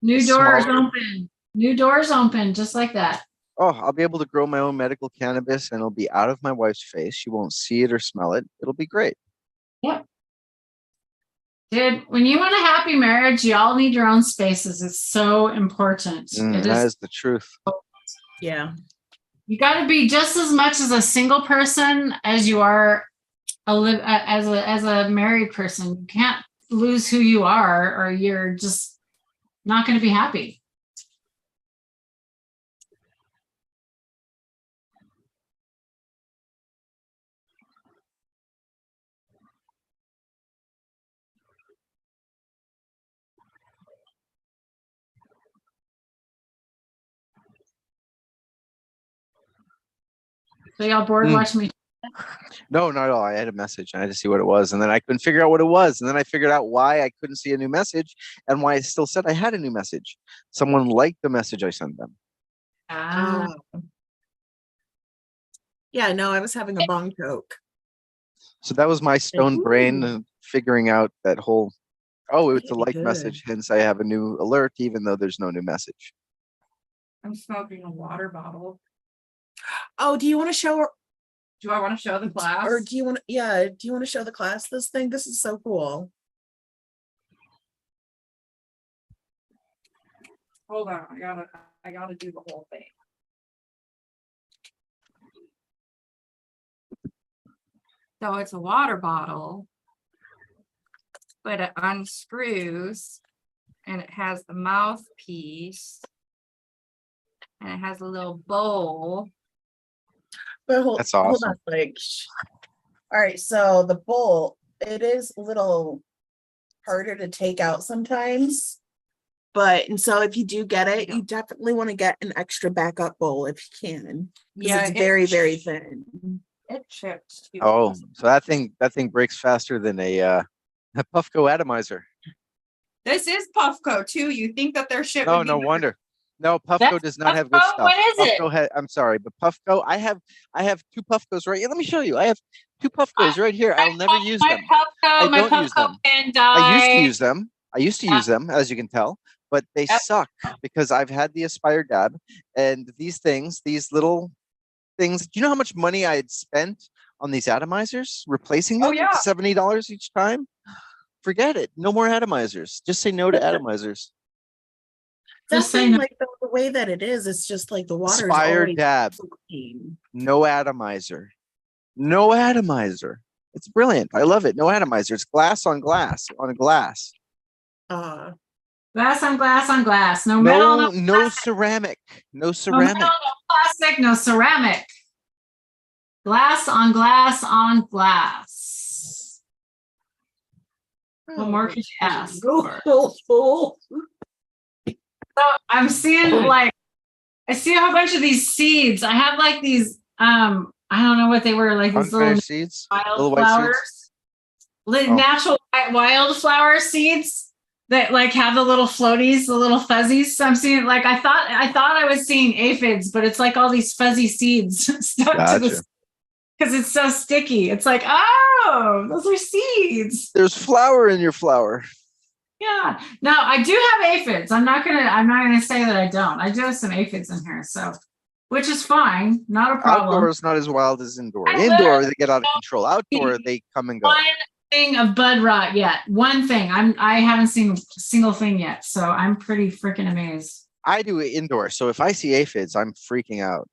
New It's doors smaller. open. New doors open, just like that. Oh, I'll be able to grow my own medical cannabis and it'll be out of my wife's face. She won't see it or smell it. It'll be great. Yep. Dude, when you want a happy marriage, you all need your own spaces. It's so important. It That is. is the truth. Yeah. You got to be just as much as a single person as you are as a married person. You can't lose who you are, or you're just not going to be happy. So y'all bored watching me? No, not at all. I had a message. I had to see what it was, and then I couldn't figure out what it was, and then I figured out why I couldn't see a new message, and why I still said I had a new message. Someone liked the message I sent them. Yeah, no, I was having a bong joke. So that was my stone brain figuring out that whole. Oh, it's a like Good. message. Hence, I have a new alert, even though there's no new message. I'm smoking a water bottle. Oh, do you want to show Do I want to show the class? or do you want to show the class this thing? This is so cool. Hold on, I gotta do the whole thing. So it's a water bottle, but it unscrews and it has the mouthpiece and it has a little bowl. But hold That's on, awesome. like, all right, so the bowl, it is a little harder to take out sometimes. But and so if you do get it, you definitely want to get an extra backup bowl if you can. Yeah, it's very, very thin. It chipped. too. Oh, so that thing breaks faster than a Puffco atomizer. This is Puffco too. You think that their shit No, would be no better. wonder. No, Puffco That's does not have good Puffco? stuff. What is it? Puffco I'm sorry, but Puffco, I have 2 Puffcos right here. Let me show you. I have 2 Puffcos right here. I'll never use them. I My don't use Puffco them. can I used to die. use them. As you can tell, but they Yep. suck because I've had the Aspire Dab, and these little things. Do you know how much money I had spent on these atomizers, replacing them? Oh, yeah. $70 each time. Forget it. No more atomizers. Just say no to atomizers. That's Just saying. like the way that it is. It's just like the water is Aspire always Dab. clean. No atomizer. No atomizer. It's brilliant. I love it. No atomizer. It's glass on glass on a glass. Glass on glass on glass. No metal, No ceramic. No no ceramic. metal, no plastic, no ceramic. Glass on glass on glass. What more could you ask for? So I'm seeing I see a whole bunch of these seeds. I have like these I don't know what they were, like these little Unfinished seeds. Little white wildflowers. seeds. Natural wildflower seeds that like have the little floaties, the little fuzzies. So I'm seeing like I thought I was seeing aphids, but it's like all these fuzzy seeds stuck to the, because it's so sticky. It's like, oh, those are seeds. There's flour in your flower. Yeah. Now I do have aphids. I'm not gonna say that I don't. I do have some aphids in here, so which is fine, not a problem. Outdoor is not as wild as indoor. Indoor, they get out of control. Outdoor, they come and go. One thing of bud rot yet. One thing. I haven't seen a single thing yet, so I'm pretty freaking amazed. I do it indoor, so if I see aphids, I'm freaking out.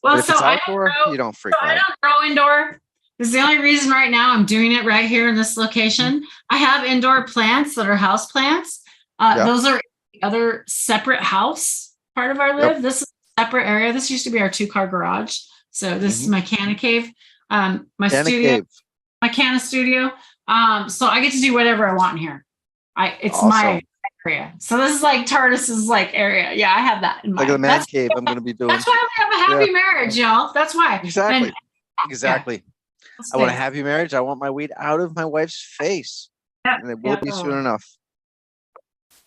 Well, But if so it's I outdoor, you don't freak I out. don't grow indoor. This is the only reason right now I'm doing it right here in this location. I have indoor plants that are house plants. Those are the other separate house part of our live. This is a separate area. This used to be our 2-car garage. So this is my canna cave. My canna studio. So I get to do whatever I want in here. It's awesome. My area. So this is like Tardis's like area. Yeah, I have that in mind. Like the man cave I'm going to be doing. That's why we have a happy marriage, y'all. That's why. Exactly. And, exactly. I want a happy marriage. I want my weed out of my wife's face. And it will be soon enough.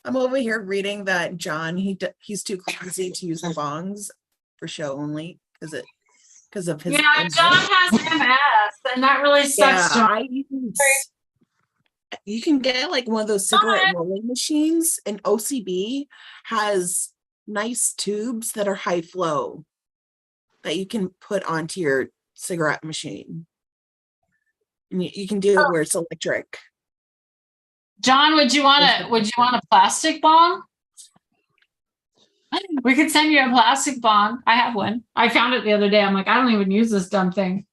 I'm over here reading that John, he's too clumsy to use the bongs for show only because of his. Yeah, John has MS, and that really sucks. Yeah, you can get like one of those cigarette rolling machines, and OCB has nice tubes that are high flow. that you can put onto your cigarette machine. And you can do it where it's electric. John, would you want a plastic bong? We could send you a plastic bong. I have one. I found it the other day. I'm like, I don't even use this dumb thing.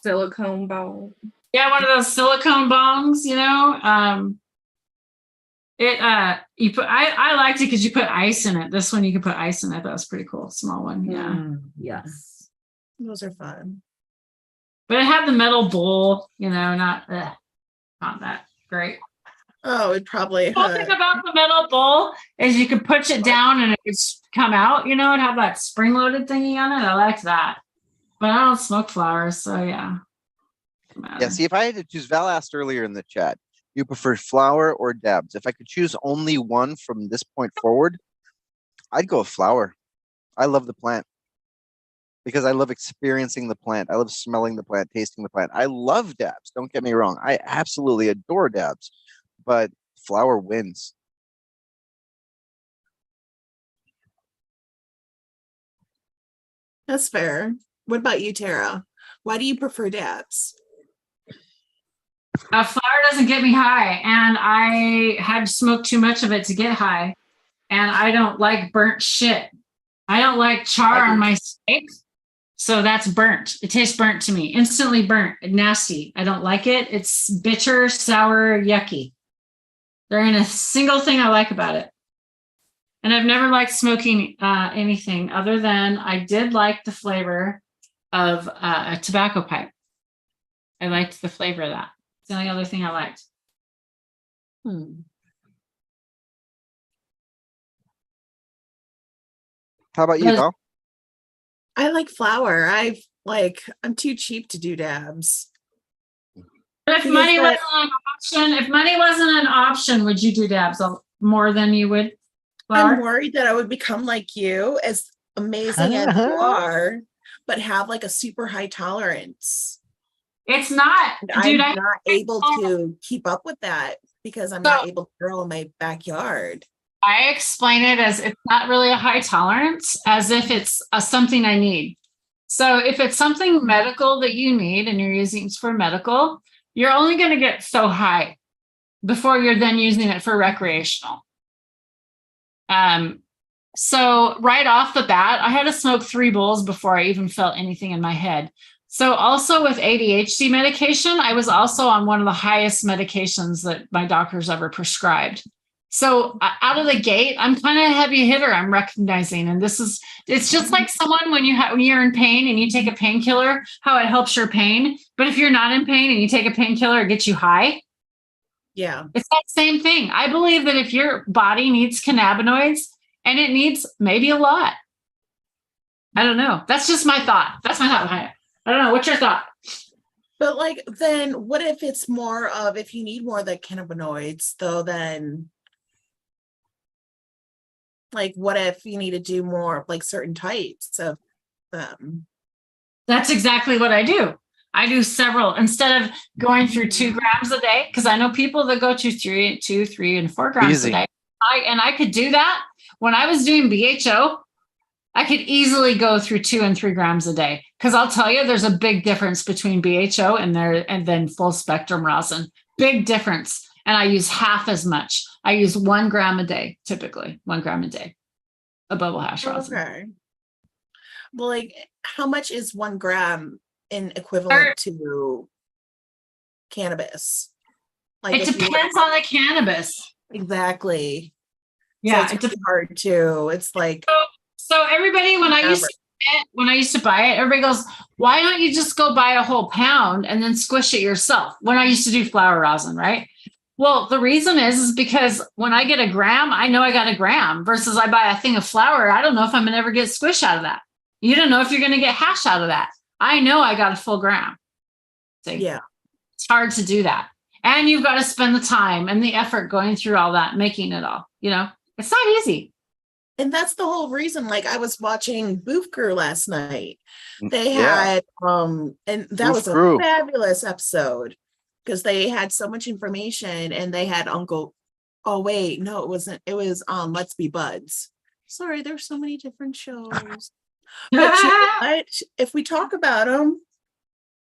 Silicone bowl. Yeah, one of those silicone bongs, you know. I liked it because you put ice in it. This one you could put ice in it. That was pretty cool. Small one, yeah. Yes. Those are fun. But it had the metal bowl, you know, not that great. Oh, it probably. The whole thing about the metal bowl is you could push it down and it would come out, you know, it had that spring-loaded thingy on it. I liked that. But I don't smoke flowers, so yeah. Yeah, see, if I had to choose, Val asked earlier in the chat, you prefer flower or dabs? If I could choose only one from this point forward, I'd go with flower. I love the plant because I love experiencing the plant. I love smelling the plant, tasting the plant. I love dabs. Don't get me wrong. I absolutely adore dabs, but flower wins. That's fair. What about you, Tara? Why do you prefer dabs? A flower doesn't get me high, and I had smoked too much of it to get high, and I don't like burnt shit. I don't like char on my steak, so that's burnt. It tastes burnt to me, instantly burnt, nasty. I don't like it. It's bitter, sour, yucky. There ain't a single thing I like about it. And I've never liked smoking anything other than I did like the flavor of a tobacco pipe. I liked the flavor of that. It's the only other thing I liked. How about you, Val? I like flower. I'm too cheap to do dabs. But if money wasn't an option, would you do dabs more than you would flower? I'm worried that I would become like you, as amazing as you are, but have like a super high tolerance. It's not, And dude. I'm not able to keep up with that because I'm not able to grow in my backyard. I explain it as it's not really a high tolerance, as if it's something I need. So if it's something medical that you need and you're using it for medical, you're only going to get so high before you're then using it for recreational. So right off the bat, I had to smoke 3 bowls before I even felt anything in my head. So also with ADHD medication, I was also on one of the highest medications that my doctors ever prescribed. So out of the gate, I'm kind of a heavy hitter, I'm recognizing. And it's just like someone when you're in pain and you take a painkiller, how it helps your pain. But if you're not in pain and you take a painkiller, it gets you high. Yeah. It's that same thing. I believe that if your body needs cannabinoids, and it needs maybe a lot. I don't know. That's just my thought. That's my thought behind it. I don't know. What's your thought? But like, then what if it's more of, if you need more of the cannabinoids, though, then like, what if you need to do more like certain types of them? That's exactly what I do. I do several instead of going through 2 grams a day, because I know people that go to 3 and 4 grams a day. I could do that. When I was doing BHO, I could easily go through 2 and 3 grams a day. Because I'll tell you, there's a big difference between BHO and then full spectrum rosin. Big difference. And I use half as much. I use 1 gram a day, typically 1 gram a day of bubble hash rosin. Okay. Well, like, how much is 1 gram in equivalent to cannabis? Like, It depends on the cannabis. Exactly. Yeah, so it's hard to. It's like so everybody when I used to buy it, everybody goes, "Why don't you just go buy a whole pound and then squish it yourself?" When I used to do flower rosin, right? Well, the reason is because when I get a gram, I know I got a gram. Versus I buy a thing of flour, I don't know if I'm gonna ever get squish out of that. You don't know if you're gonna get hash out of that. I know I got a full gram. See? Yeah, it's hard to do that. And you've got to spend the time and the effort going through all that, making it all, you know, it's not easy. And that's the whole reason. Like, I was watching Booth Crew last night. They had, and that Booth was a Crew. fabulous episode because they had so much information, and they had Uncle, oh wait, no, it wasn't. It was Let's Be Buds. Sorry, there's so many different shows. But you know what? If we talk about them,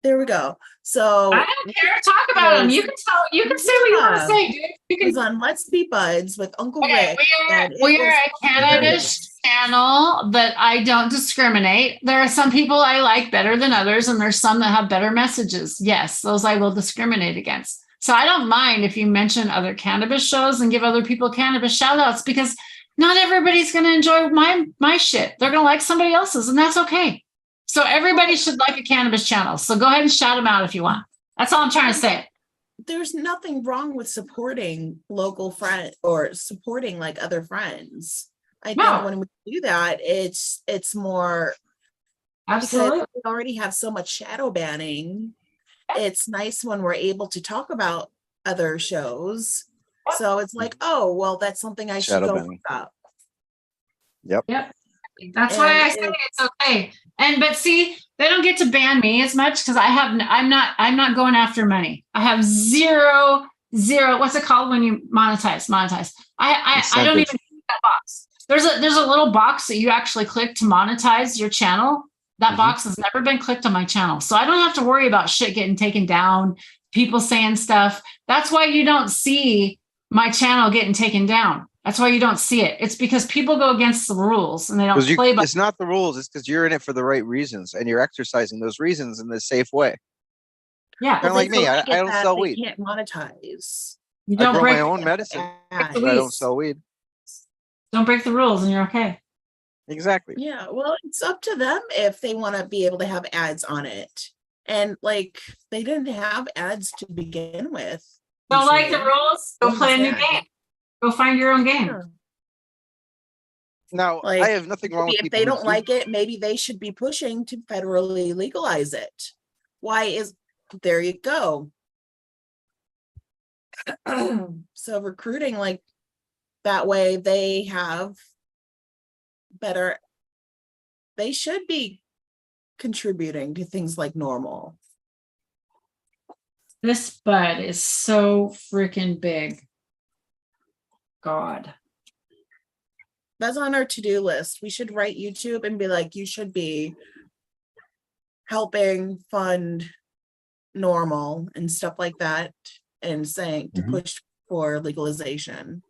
there we go. So I don't care. Talk about them. You can say what you want to Yeah. say, dude. You it can. was on Let's Be Buds with Uncle Okay, Rick. we are and it we are was a cannabis channel that I don't discriminate. There are some people I like better than others, and there's some that have better messages. Yes, those I will discriminate against. So I don't mind if you mention other cannabis shows and give other people cannabis shout outs, because not everybody's going to enjoy my shit. They're going to like somebody else's, and that's okay. So everybody should like a cannabis channel. So go ahead and shout them out if you want. That's all I'm trying to say. There's nothing wrong with supporting local friends or supporting like other friends. I No. think when we do that, it's more because Absolutely. we already have so much shadow banning. It's nice when we're able to talk about other shows. So it's like, oh, well, that's something I should Shadow go banning. look up. Yep. Yep. That's why And I say it's okay. And but see, they don't get to ban me as much because I'm not going after money. I have zero, what's it called when you monetize? I don't even click that box. There's a little box that you actually click to monetize your channel. That box has never been clicked on my channel. So I don't have to worry about shit getting taken down, people saying stuff. That's why you don't see my channel getting taken down. That's why you don't see it. It's because people go against the rules and they don't play by. It's not the rules. It's because you're in it for the right reasons and you're exercising those reasons in the safe way. Yeah. Kind of like me. I don't sell weed. Can't monetize. You I don't grow break my own medicine, Ads. but I don't sell weed. Don't break the rules and you're okay. Exactly. Yeah, well, it's up to them if they want to be able to have ads on it. And like they didn't have ads to begin with. Don't like the usually. rules? Go play a new Yeah. game. Go find your own game. Yeah. Now, Like, I have nothing wrong with If people they who don't do- like it, maybe they should be pushing to federally legalize it. There you go. So recruiting like that way, they have better, they should be contributing to things like normal. This bud is so freaking big. God. That's on our to-do list. We should write YouTube and be like, you should be helping fund normal and stuff like that, and saying to push for legalization.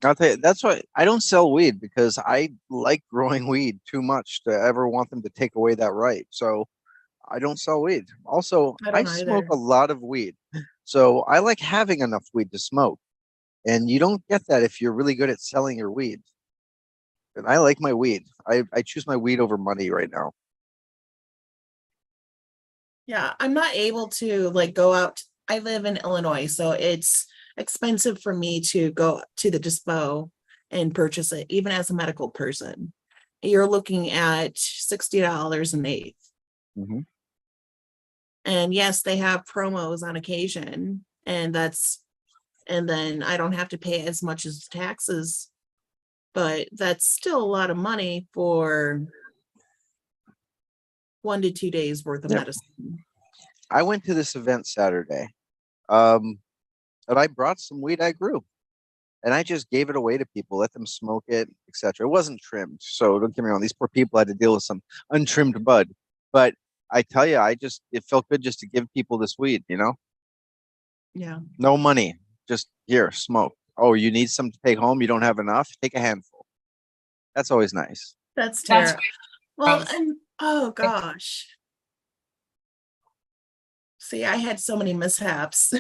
I'll tell you, that's why I don't sell weed, because I like growing weed too much to ever want them to take away that right. So I don't sell weed. Also, I I don't smoke either. a lot of weed. So I like having enough weed to smoke. And you don't get that if you're really good at selling your weed. And I like my weed. I choose my weed over money right now. Yeah, I'm not able to like go out. I live in Illinois, so it's expensive for me to go to the dispo and purchase it, even as a medical person. You're looking at $60 an eighth. Mhm. And yes, they have promos on occasion, and then I don't have to pay as much as taxes, but that's still a lot of money for 1 to 2 days worth of medicine. I went to this event Saturday, and I brought some weed I grew, and I just gave it away to people, let them smoke it, etc. It wasn't trimmed, so don't get me wrong. These poor people had to deal with some untrimmed bud, but I tell you, it felt good just to give people this weed, Yeah. no money, just here, smoke. Oh, you need some to take home? You don't have enough? Take a handful. That's always nice. That's That's terrible. Well, and oh gosh. See, I had so many mishaps.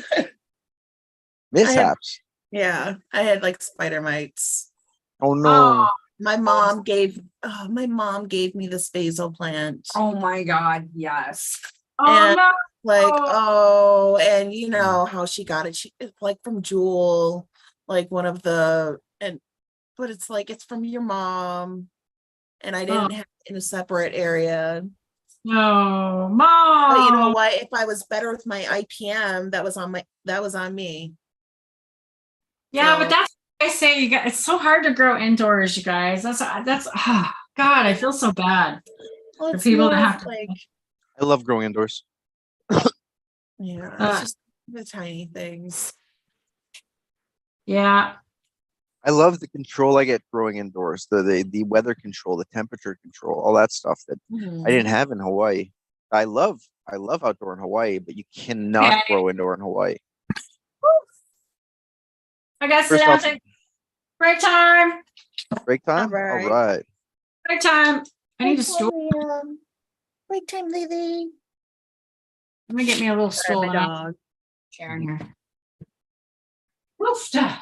Mishaps. Yeah, I had like spider mites. Oh no. My mom gave me this basil plant. Oh my God, yes. Oh And no. Like, and you know how she got it. It's like from Jewel, like one of the, but it's like it's from your mom, and I didn't have it in a separate area. No, Mom. But you know what? If I was better with my IPM, that was on me. Yeah, So- but that's what I say. It's so hard to grow indoors, you guys. That's God. I feel so bad Well, for it's people more that of have to. like, I love growing indoors. yeah, it's just the tiny things. Yeah. I love the control I get growing indoors, the weather control, the temperature control, all that stuff that I didn't have in Hawaii. I love outdoor in Hawaii, but you cannot Okay. grow indoor in Hawaii. I gotta sit First down. off, Take break time. break All time. All right. right. Break time. I need a stool. Break time, Lily. I'm gonna get me a little Sorry, stool my and a dog. chair in here. Woofda.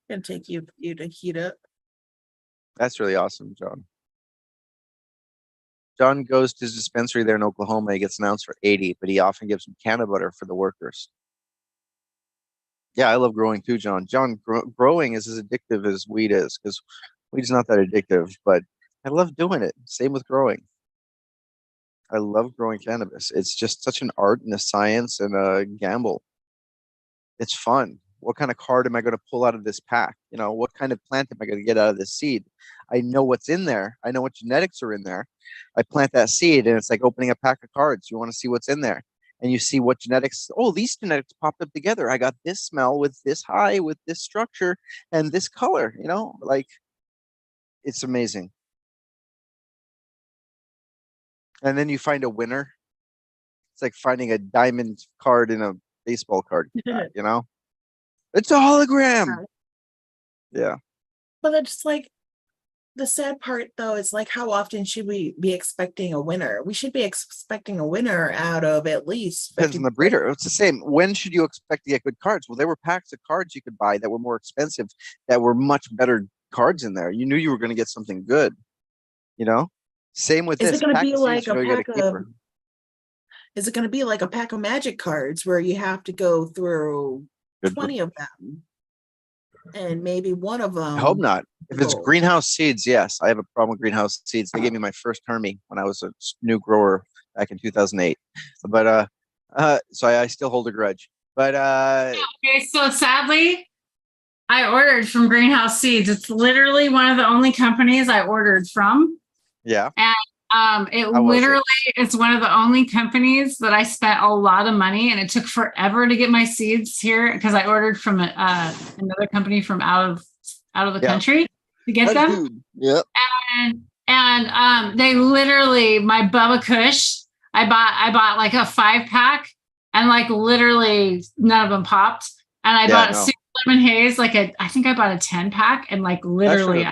Gonna take you to heat up. That's really awesome, John. John goes to his dispensary there in Oklahoma. He gets an ounce for 80, but he often gives some canna butter for the workers. Yeah, I love growing too, John. John, growing is as addictive as weed is, because weed's not that addictive, but I love doing it. Same with growing. I love growing cannabis. It's just such an art and a science and a gamble. It's fun. What kind of card am I going to pull out of this pack? You know, what kind of plant am I going to get out of this seed? I know what's in there. I know what genetics are in there. I plant that seed and it's like opening a pack of cards. You want to see what's in there. And you see what genetics, oh, these genetics popped up together. I got this smell with this high, with this structure and this color, you know, like it's amazing. And then you find a winner. It's like finding a diamond card in a baseball card pack, you know? It's a hologram. Yeah. But it's like the sad part though is like how often should we be expecting a winner? We should be expecting a winner out of at least Depends on the breeder. It's the same. When should you expect to get good cards? Well, there were packs of cards you could buy that were more expensive, that were much better cards in there. You knew you were going to get something good, you know? Same with Is this. it going to Pack be of like seeds, you a know you got pack a keeper. of? Is it going to be like a pack of magic cards where you have to go through Good. 20 of them, and maybe one of them? I hope not. If it's gold? greenhouse seeds, yes. I have a problem with greenhouse seeds. They gave me my first Hermie when I was a new grower back in 2008. But so I still hold a grudge. But Okay, so sadly, I ordered from Greenhouse Seeds. It's literally one of the only companies I ordered from. yeah. It How was it? literally is one of the only companies that I spent a lot of money, and it took forever to get my seeds here because I ordered from another company from out of the Yeah. country to get them. Dude. Yep. And they literally, my Bubba Kush, I bought like a 5-pack, and like literally none of them popped. And I bought a Super Lemon Haze, I think I bought a 10-pack, and like literally I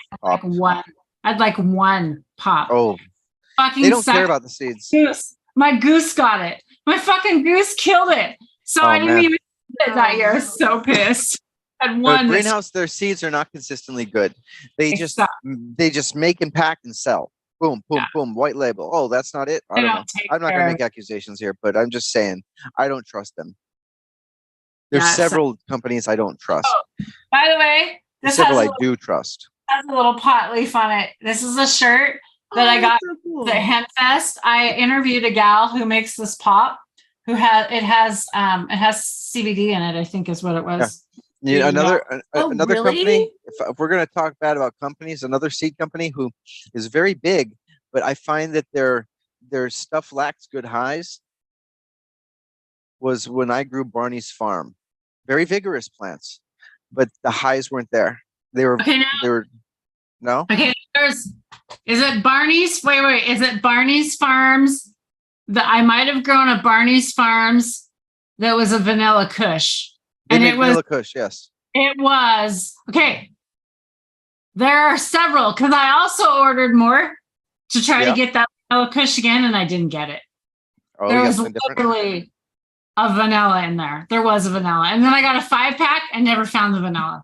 had like one pop. Oh, fucking they don't care about the seeds. Goose. My goose got it. My fucking goose killed it. So I didn't even get it that year. I was so pissed. And one greenhouse, their seeds are not consistently good. They just make and pack and sell. Boom, boom, boom. White label. Oh, that's not it. I don't know. I'm not going to make accusations here, but I'm just saying I don't trust them. There's several companies I don't trust. Oh, by the way, this several I do trust. Has a little pot leaf on it. This is a shirt that I got at Hempfest. I interviewed a gal who makes this pop, who has CBD in it, I think is what it was. Yeah. Another really? company, if we're going to talk bad about companies, another seed company who is very big, but I find that their stuff lacks good highs, was when I grew Barney's Farm. Very vigorous plants, but the highs weren't there. They were no. Okay, is it Barney's? Wait, is it Barney's Farms? I might have grown a Barney's Farms that was a vanilla Kush. And it was vanilla Kush, yes. It was okay. There are several because I also ordered more to try to get that vanilla Kush again, and I didn't get it. Oh, there was literally a vanilla in there. There was a vanilla, and then I got a 5-pack and never found the vanilla.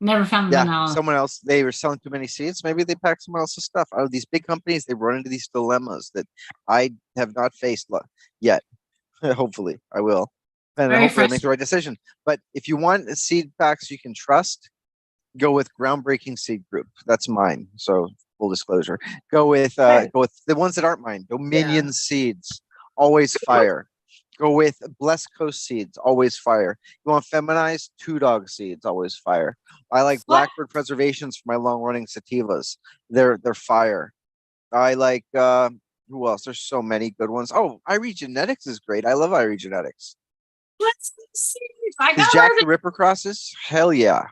Never found the vanilla. Someone else, they were selling too many seeds. Maybe they packed someone else's stuff. Out of these big companies, they run into these dilemmas that I have not faced yet. Hopefully, I will. And hopefully I make the right decision. But if you want seed packs you can trust, go with Groundbreaking Seed Group. That's mine. So full disclosure. Go with the ones that aren't mine. Dominion Seeds, always fire. Go with Blessed Coast Seeds, always fire. You want feminized? Two Dog Seeds, always fire. I like Blackbird Preservations for my long running sativas. They're fire. I like who else? There's so many good ones. Oh, Irie Genetics is great. I love Irie Genetics. Let's see. I His got Jack the Ripper crosses? Hell yeah.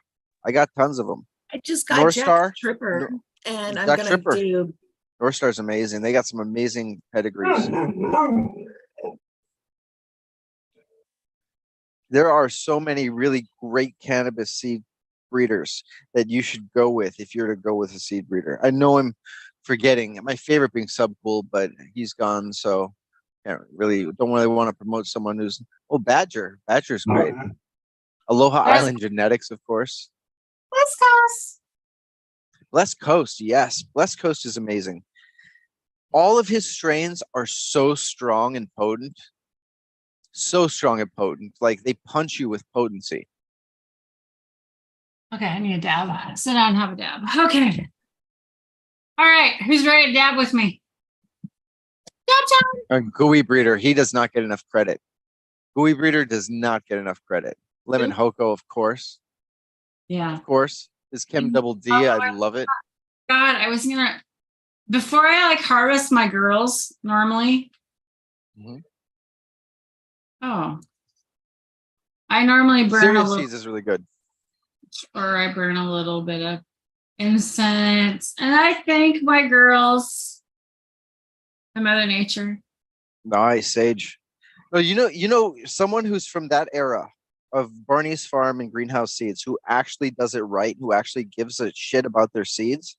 I got tons of them. I just got North Jack Star? Tripper, and I'm Jack gonna Tripper. do. North Star's amazing. They got some amazing pedigrees. There are so many really great cannabis seed breeders that you should go with if you're to go with a seed breeder. I know I'm forgetting my favorite being Subcool, but he's gone, so don't really want to promote someone who's Badger. Badger's great. Aloha Yes. Island Genetics, of course. Let's go. Blessed Coast, yes. Blessed Coast is amazing. All of his strains are so strong and potent. So strong and potent. Like they punch you with potency. Okay, I need a dab. Sit down and have a dab. Okay. All right. Who's ready to dab with me? Dab time. Gooey Breeder, he does not get enough credit. Gooey Breeder does not get enough credit. Lemon Hoko, of course. Yeah. Of course. His Chem Double D, I love it. God, I was gonna before I like harvest my girls normally. Mhm. Oh. I normally burn a Cereal little, Seeds is really good. or I burn a little bit of incense, and I thank my girls and Mother Nature. Nice, Sage. No, you know, someone who's from that era of Barney's Farm and Greenhouse Seeds who actually does it right, who actually gives a shit about their seeds,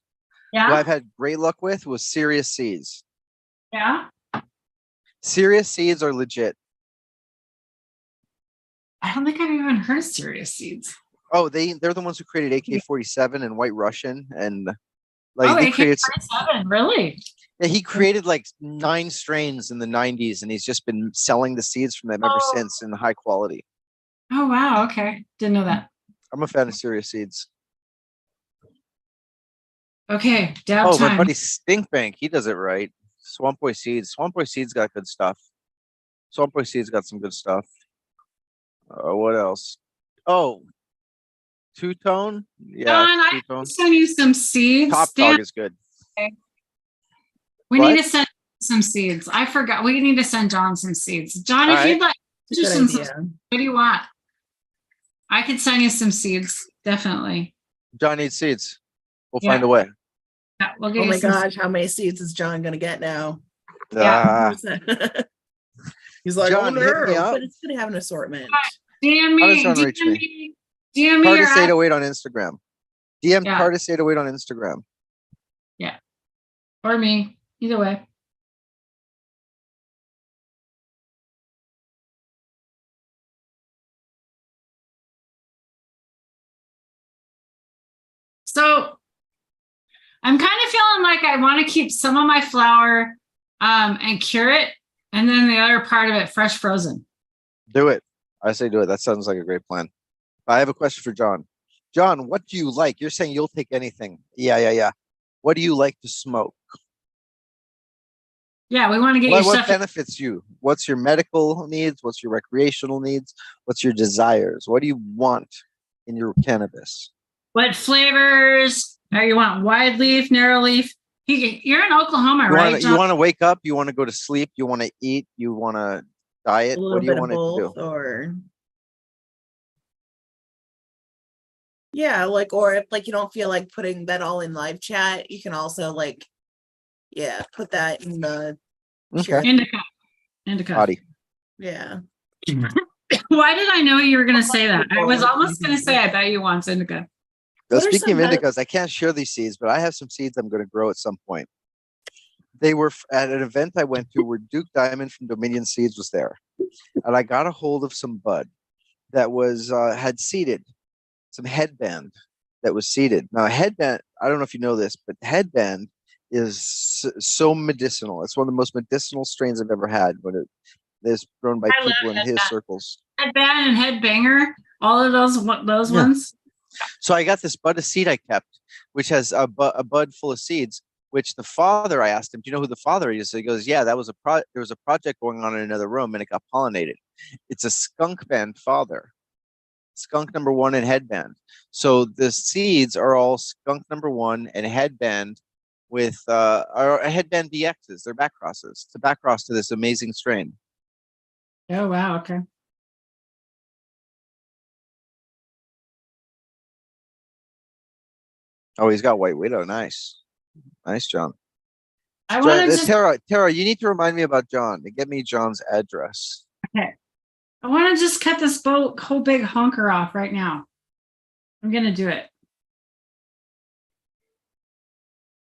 who Yeah. I've had great luck with, was Serious Seeds. Yeah. Serious Seeds are legit. I don't think I've even heard of Serious Seeds. Oh, they're the ones who created AK-47 and White Russian, and like Oh, they created. AK-47, really? Yeah, he created like 9 strains in the 90s, and he's just been selling the seeds from them ever since in high quality. Oh, wow. Okay. Didn't know that. I'm a fan of Serious Seeds. Okay. Dab Oh, time. my buddy Stinkbank, he does it right. Swamp Boy Seeds. Swamp Boy Seeds got good stuff. Swamp Boy Seeds got some good stuff. What else? Oh, Two Tone. Yeah, John, I Two Tone. can send you some seeds. Top Dan, Dog is good. we What? need to send some seeds. I forgot. We need to send John some seeds. John, All if right. you'd like, Good just some, idea. what do you want? I could send you some seeds. Definitely. John needs seeds. We'll Yeah. find a way. Yeah, we'll get Oh you my some. gosh, how many seeds is John gonna get now? Yeah. He's like, John, oh hit me no, up. but it's gonna have an assortment. DM How does me. John reach me? DM me your Tardis 808 on Instagram. DM Yeah. Tardis 808 on Instagram. or me. Either way. So I'm kind of feeling like I want to keep some of my flour and cure it, and then the other part of it fresh frozen. Do it. I say do it. That sounds like a great plan. I have a question for John. John, what do you like? You're saying you'll take anything. Yeah. What do you like to smoke? Yeah, we want to get your What stuff. benefits you? What's your medical needs? What's your recreational needs? What's your desires? What do you want in your cannabis? What flavors? Or you want wide leaf, narrow leaf? You're in Oklahoma, right? You want to wake up? You want to go to sleep? You want to eat? You want to diet? A What little do you bit of want it to both, do? or yeah, like, or if like you don't feel like putting that all in live chat, you can also like, yeah, put that in the Okay. Indica. Indica. Hottie. yeah. Why did I know you were going to say that? I was almost going to say, I bet you want indica. What are Speaking of some indicas, I can't share these seeds, but I have some seeds I'm going to grow at some point. They were at an event I went to where Duke Diamond from Dominion Seeds was there, and I got a hold of some bud that was had seeded, some headband that was seeded. Now, a headband, I don't know if you know this, but headband is so medicinal. It's one of the most medicinal strains I've ever had when it is grown by I love people in his headband. circles. Headband and headbanger, all of those Yeah. ones. So I got this bud of seed I kept, which has a bud full of seeds. Which the father, I asked him, "Do you know who the father is?" He goes, "Yeah, that was there was a project going on in another room, and it got pollinated. It's a skunk band father, skunk number 1 and headband. So the seeds are all skunk number 1 and headband with are headband BXs. They're back crosses. It's a back cross to this amazing strain. Oh, wow. Okay. Oh, he's got White Widow. Nice. Nice, John. I want to just Tara, you need to remind me about John. To get me John's address. okay. I want to just cut this whole big honker off right now. I'm gonna do it.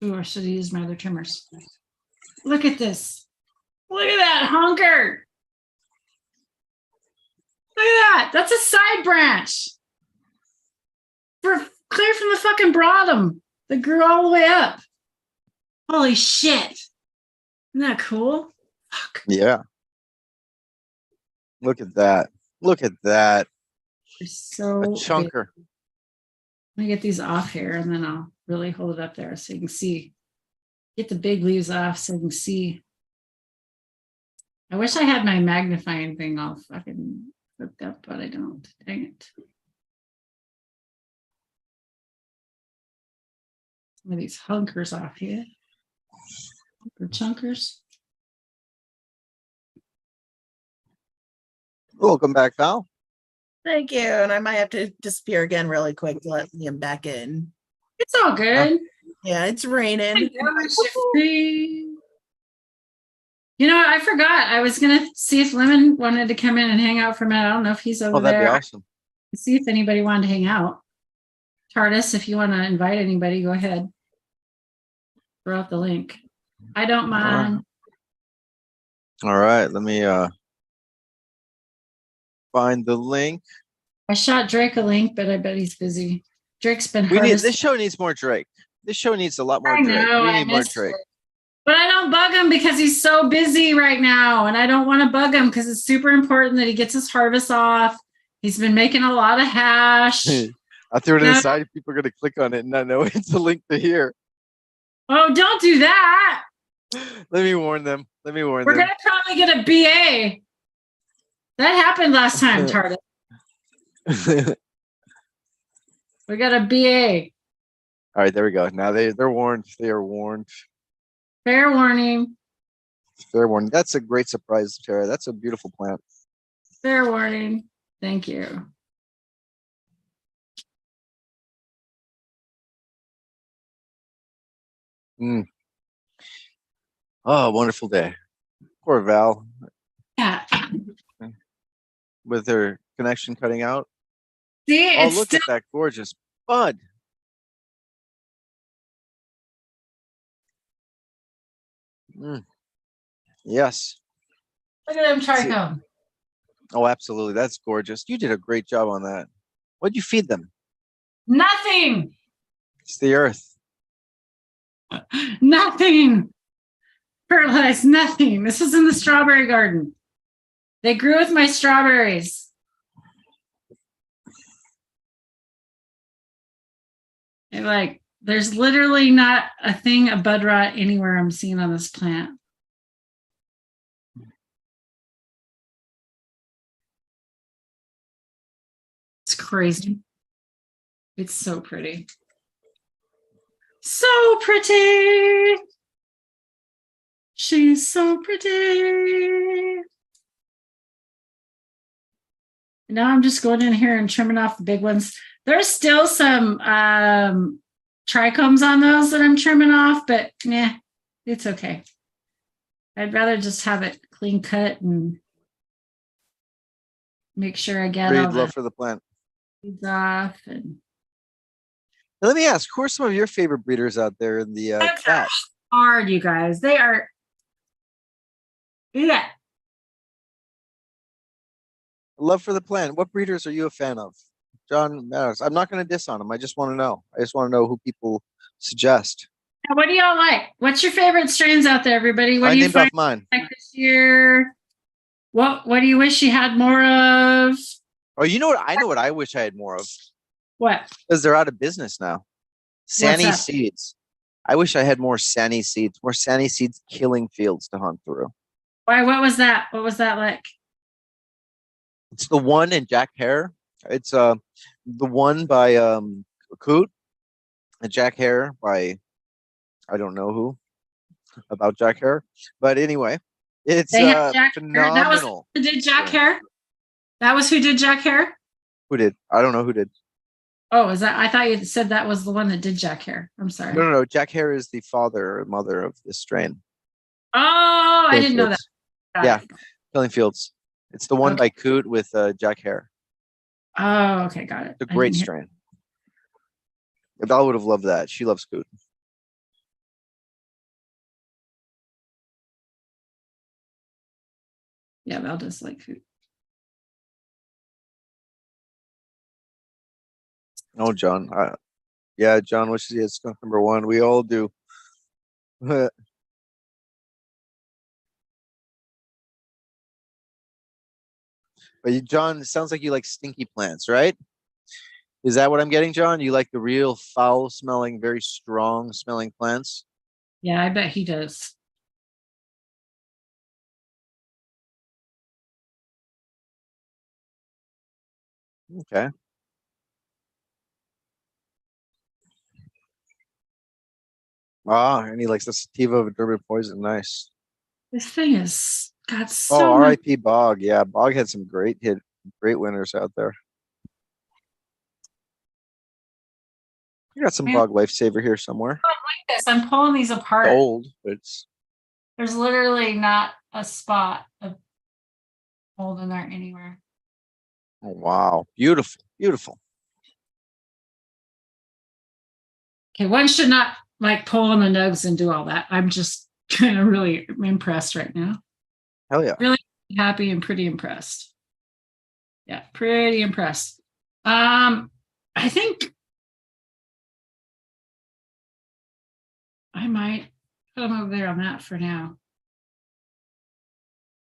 Ooh, I should have used my other trimmers. Look at this. Look at that honker. Look at that. That's a side branch. Clear from the fucking bottom that grew all the way up. Holy shit. Isn't that cool? Fuck. Yeah. Look at that. Look at that. They're so A chunker. big. Let me get these off here and then I'll really hold it up there so you can see. Get the big leaves off so you can see. I wish I had my magnifying thing all fucking hooked up, but I don't. Dang it. Some of these hunkers off here. Hunker chunkers. Welcome back, Val. Thank you. And I might have to disappear again really quick to let Liam back in. It's all good. Yeah, it's raining. You know, I forgot. I was gonna see if Lemon wanted to come in and hang out for a minute. I don't know if he's over Oh, that'd there. be awesome. See if anybody wanted to hang out. TARDIS, if you want to invite anybody, go ahead. Throw out the link. I don't mind. All right, let me find the link. I shot Drake a link, but I bet he's busy. Drake's been This show needs more Drake. This show needs a lot more I Drake. know, We I need more missed Drake. it. But I don't bug him because he's so busy right now. And I don't want to bug him because it's super important that he gets his harvest off. He's been making a lot of hash. I threw it Yeah. inside. People are going to click on it and not know it's a link to here. Oh, don't do that. Let me warn them. Let me warn We're them. going to probably get a BA. That happened last time, TARDIS. We got a BA. All right, there we go. Now they're warned. They are warned. Fair warning. Fair warning. That's a great surprise, Tara. That's a beautiful plant. Fair warning. Thank you. Oh, wonderful day. Poor Val Yeah. with her connection cutting out. See, Oh, it's look still at that gorgeous bud. Yes. look at them trichome. Oh, absolutely. That's gorgeous. You did a great job on that. What'd you feed them? Nothing. It's the earth. Nothing. Fertilized nothing. This was in the strawberry garden. They grew with my strawberries. And like, there's literally not a thing of bud rot anywhere I'm seeing on this plant. It's crazy. It's so pretty. So pretty. She's so pretty. Now I'm just going in here and trimming off the big ones. There's still some trichomes on those that I'm trimming off, but nah, it's okay. I'd rather just have it clean cut and make sure I get all Breed love the for the plant. seeds off. And Now, let me ask, who are some of your favorite breeders out there in the That's chat? hard, you guys. They are. Yeah. Love for the plant. What breeders are you a fan of? John Matters. I'm not going to diss on him. I just want to know. I just want to know who people suggest. Now, what do y'all like? What's your favorite strains out there, everybody? What I do you named find off mine. like this year? What do you wish you had more of? Oh, you know what? I know what I wish I had more of. What? Because they're out of business now. Sanny that? seeds. I wish I had more Sanny seeds. More Sanny seeds killing fields to hunt through. Why? What was that? What was that like? It's the one in Jack Hare. It's the one by Coot. And Jack Hare by I don't know who about Jack Hare. But anyway, it's They had Jack Hare. That was phenomenal. who did Jack Yeah. Hare? That was who did Jack Hare? Who did? I don't know who did. Oh, is that? I thought you said that was the one that did Jack Hare. I'm sorry. No. Jack Hare is the father or mother of this strain. Oh, I Killing didn't know that. Fields. Got Yeah. it. Killing Fields. It's the one Okay. by Coot with Jack Hare. Oh, okay, got it. It's a I great didn't hear- strain. Val would have loved that. She loves Coot. Yeah, Val does like food. Oh, John. Yeah, John wishes he had skunk number one. We all do. But John, it sounds like you like stinky plants, right? Is that what I'm getting, John? You like the real foul smelling, very strong smelling plants? Yeah, I bet he does. Okay. Ah, and he likes the sativa of Durban poison. Nice. This thing is got Oh, so much. R.I.P. Bog. Yeah, Bog had some great winners out there. You got some Man. Bog lifesaver here somewhere. This. I'm pulling these It's apart. old, but it's There's literally not a spot of mold in there anywhere. oh wow, beautiful, beautiful. Okay, one should not like pull on the nugs and do all that. I'm just kind of really impressed right now. Hell yeah. Really happy and pretty impressed. Yeah, pretty impressed. I think I might put them over there on that for now.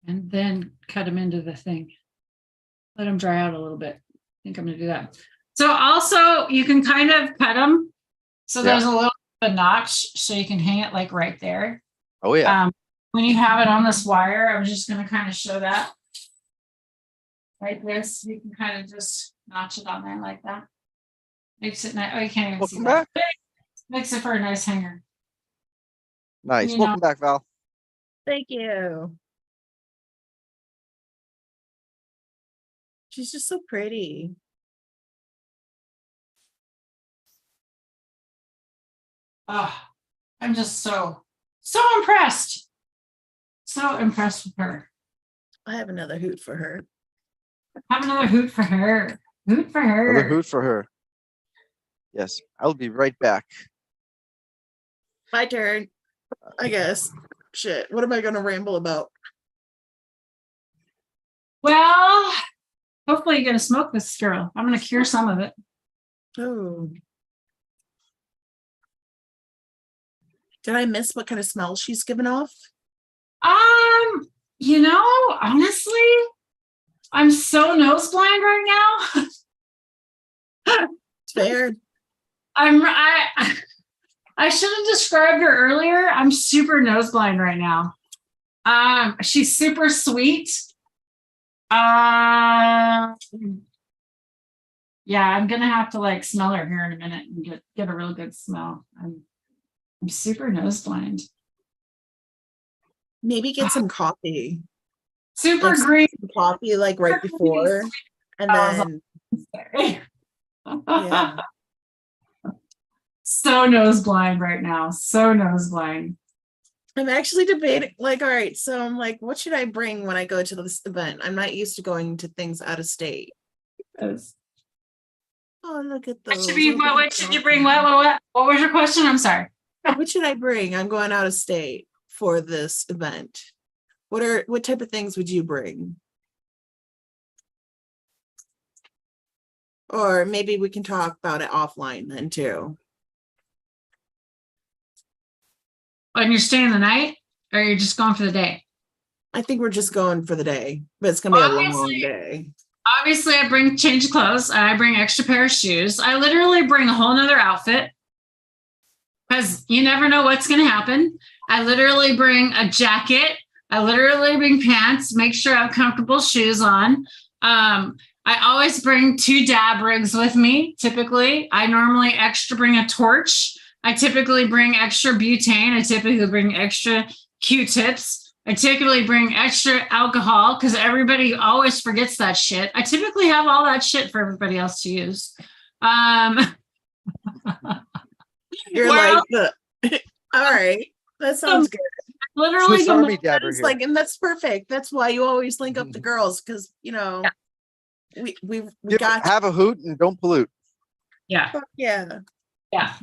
And then cut them into the thing. Let them dry out a little bit. I think I'm gonna do that. So also you can kind of cut them. So Yeah. there's a little bit of notch so you can hang it like right there. Oh yeah. When you have it on this wire, I was just gonna kind of show that. Like this, you can kind of just notch it on there like that. Makes it nice. Oh, you can't even see Welcome that. Makes it for a nice hanger. Nice. you know- Welcome back, Val. Thank you. She's just so pretty. Oh, I'm just so impressed. So impressed with her. I have another hoot for her. Have another hoot for her. Hoot for her. Another hoot for her. Yes, I'll be right back. My turn, I guess. Shit, what am I gonna ramble about? Well, hopefully you're gonna smoke this girl. I'm gonna cure some of it. Oh. Did I miss what kind of smell she's giving off? Honestly, I'm so nose blind right now. It's fair. I should have described her earlier. I'm super nose blind right now. She's super sweet. Yeah, I'm gonna have to like smell her here in a minute and get a real good smell. I'm super nose blind. Maybe get some coffee. Super Like green. some coffee like right before. And then yeah. So nose blind right now. So nose blind. I'm actually debating, like, all right, so I'm like, what should I bring when I go to this event? I'm not used to going to things out of state. Yes. Oh, look at What those. should be? What should you bring? What was your question? I'm sorry. What should I bring? I'm going out of state for this event. What type of things would you bring? Or maybe we can talk about it offline then too. And you're staying the night, or you're just going for the day? I think we're just going for the day, but it's gonna be a long Obviously. day. Obviously, I bring change of clothes. I bring extra pair of shoes. I literally bring a whole nother outfit because you never know what's going to happen. I literally bring a jacket. I literally bring pants. Make sure I have comfortable shoes on. I always bring 2 dab rigs with me. Typically, I normally extra bring a torch. I typically bring extra butane. I typically bring extra Q-tips. I typically bring extra alcohol because everybody always forgets that shit. I typically have all that shit for everybody else to use. Um, You're well, like, all right, that sounds good. literally Swiss the Army dabber It's here. like, and that's perfect. That's why you always link up the girls, because we got Have a hoot and don't pollute. yeah, yeah. yeah.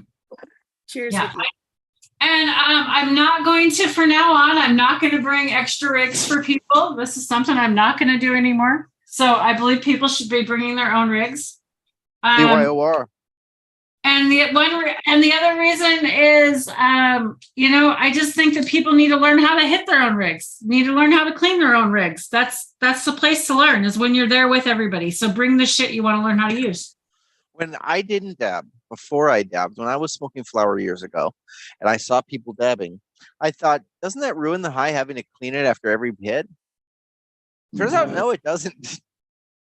Cheers Yeah. with you. And I'm not going to, for now on, I'm not going to bring extra rigs for people. This is something I'm not going to do anymore. So I believe people should be bringing their own rigs. BYOR. And the other reason is, I just think that people need to learn how to hit their own rigs, need to learn how to clean their own rigs. That's the place to learn, is when you're there with everybody. So bring the shit you want to learn how to use. When I didn't dab, before I dabbed, when I was smoking flower years ago, and I saw people dabbing, I thought, doesn't that ruin the high having to clean it after every hit? Turns out, no, it doesn't.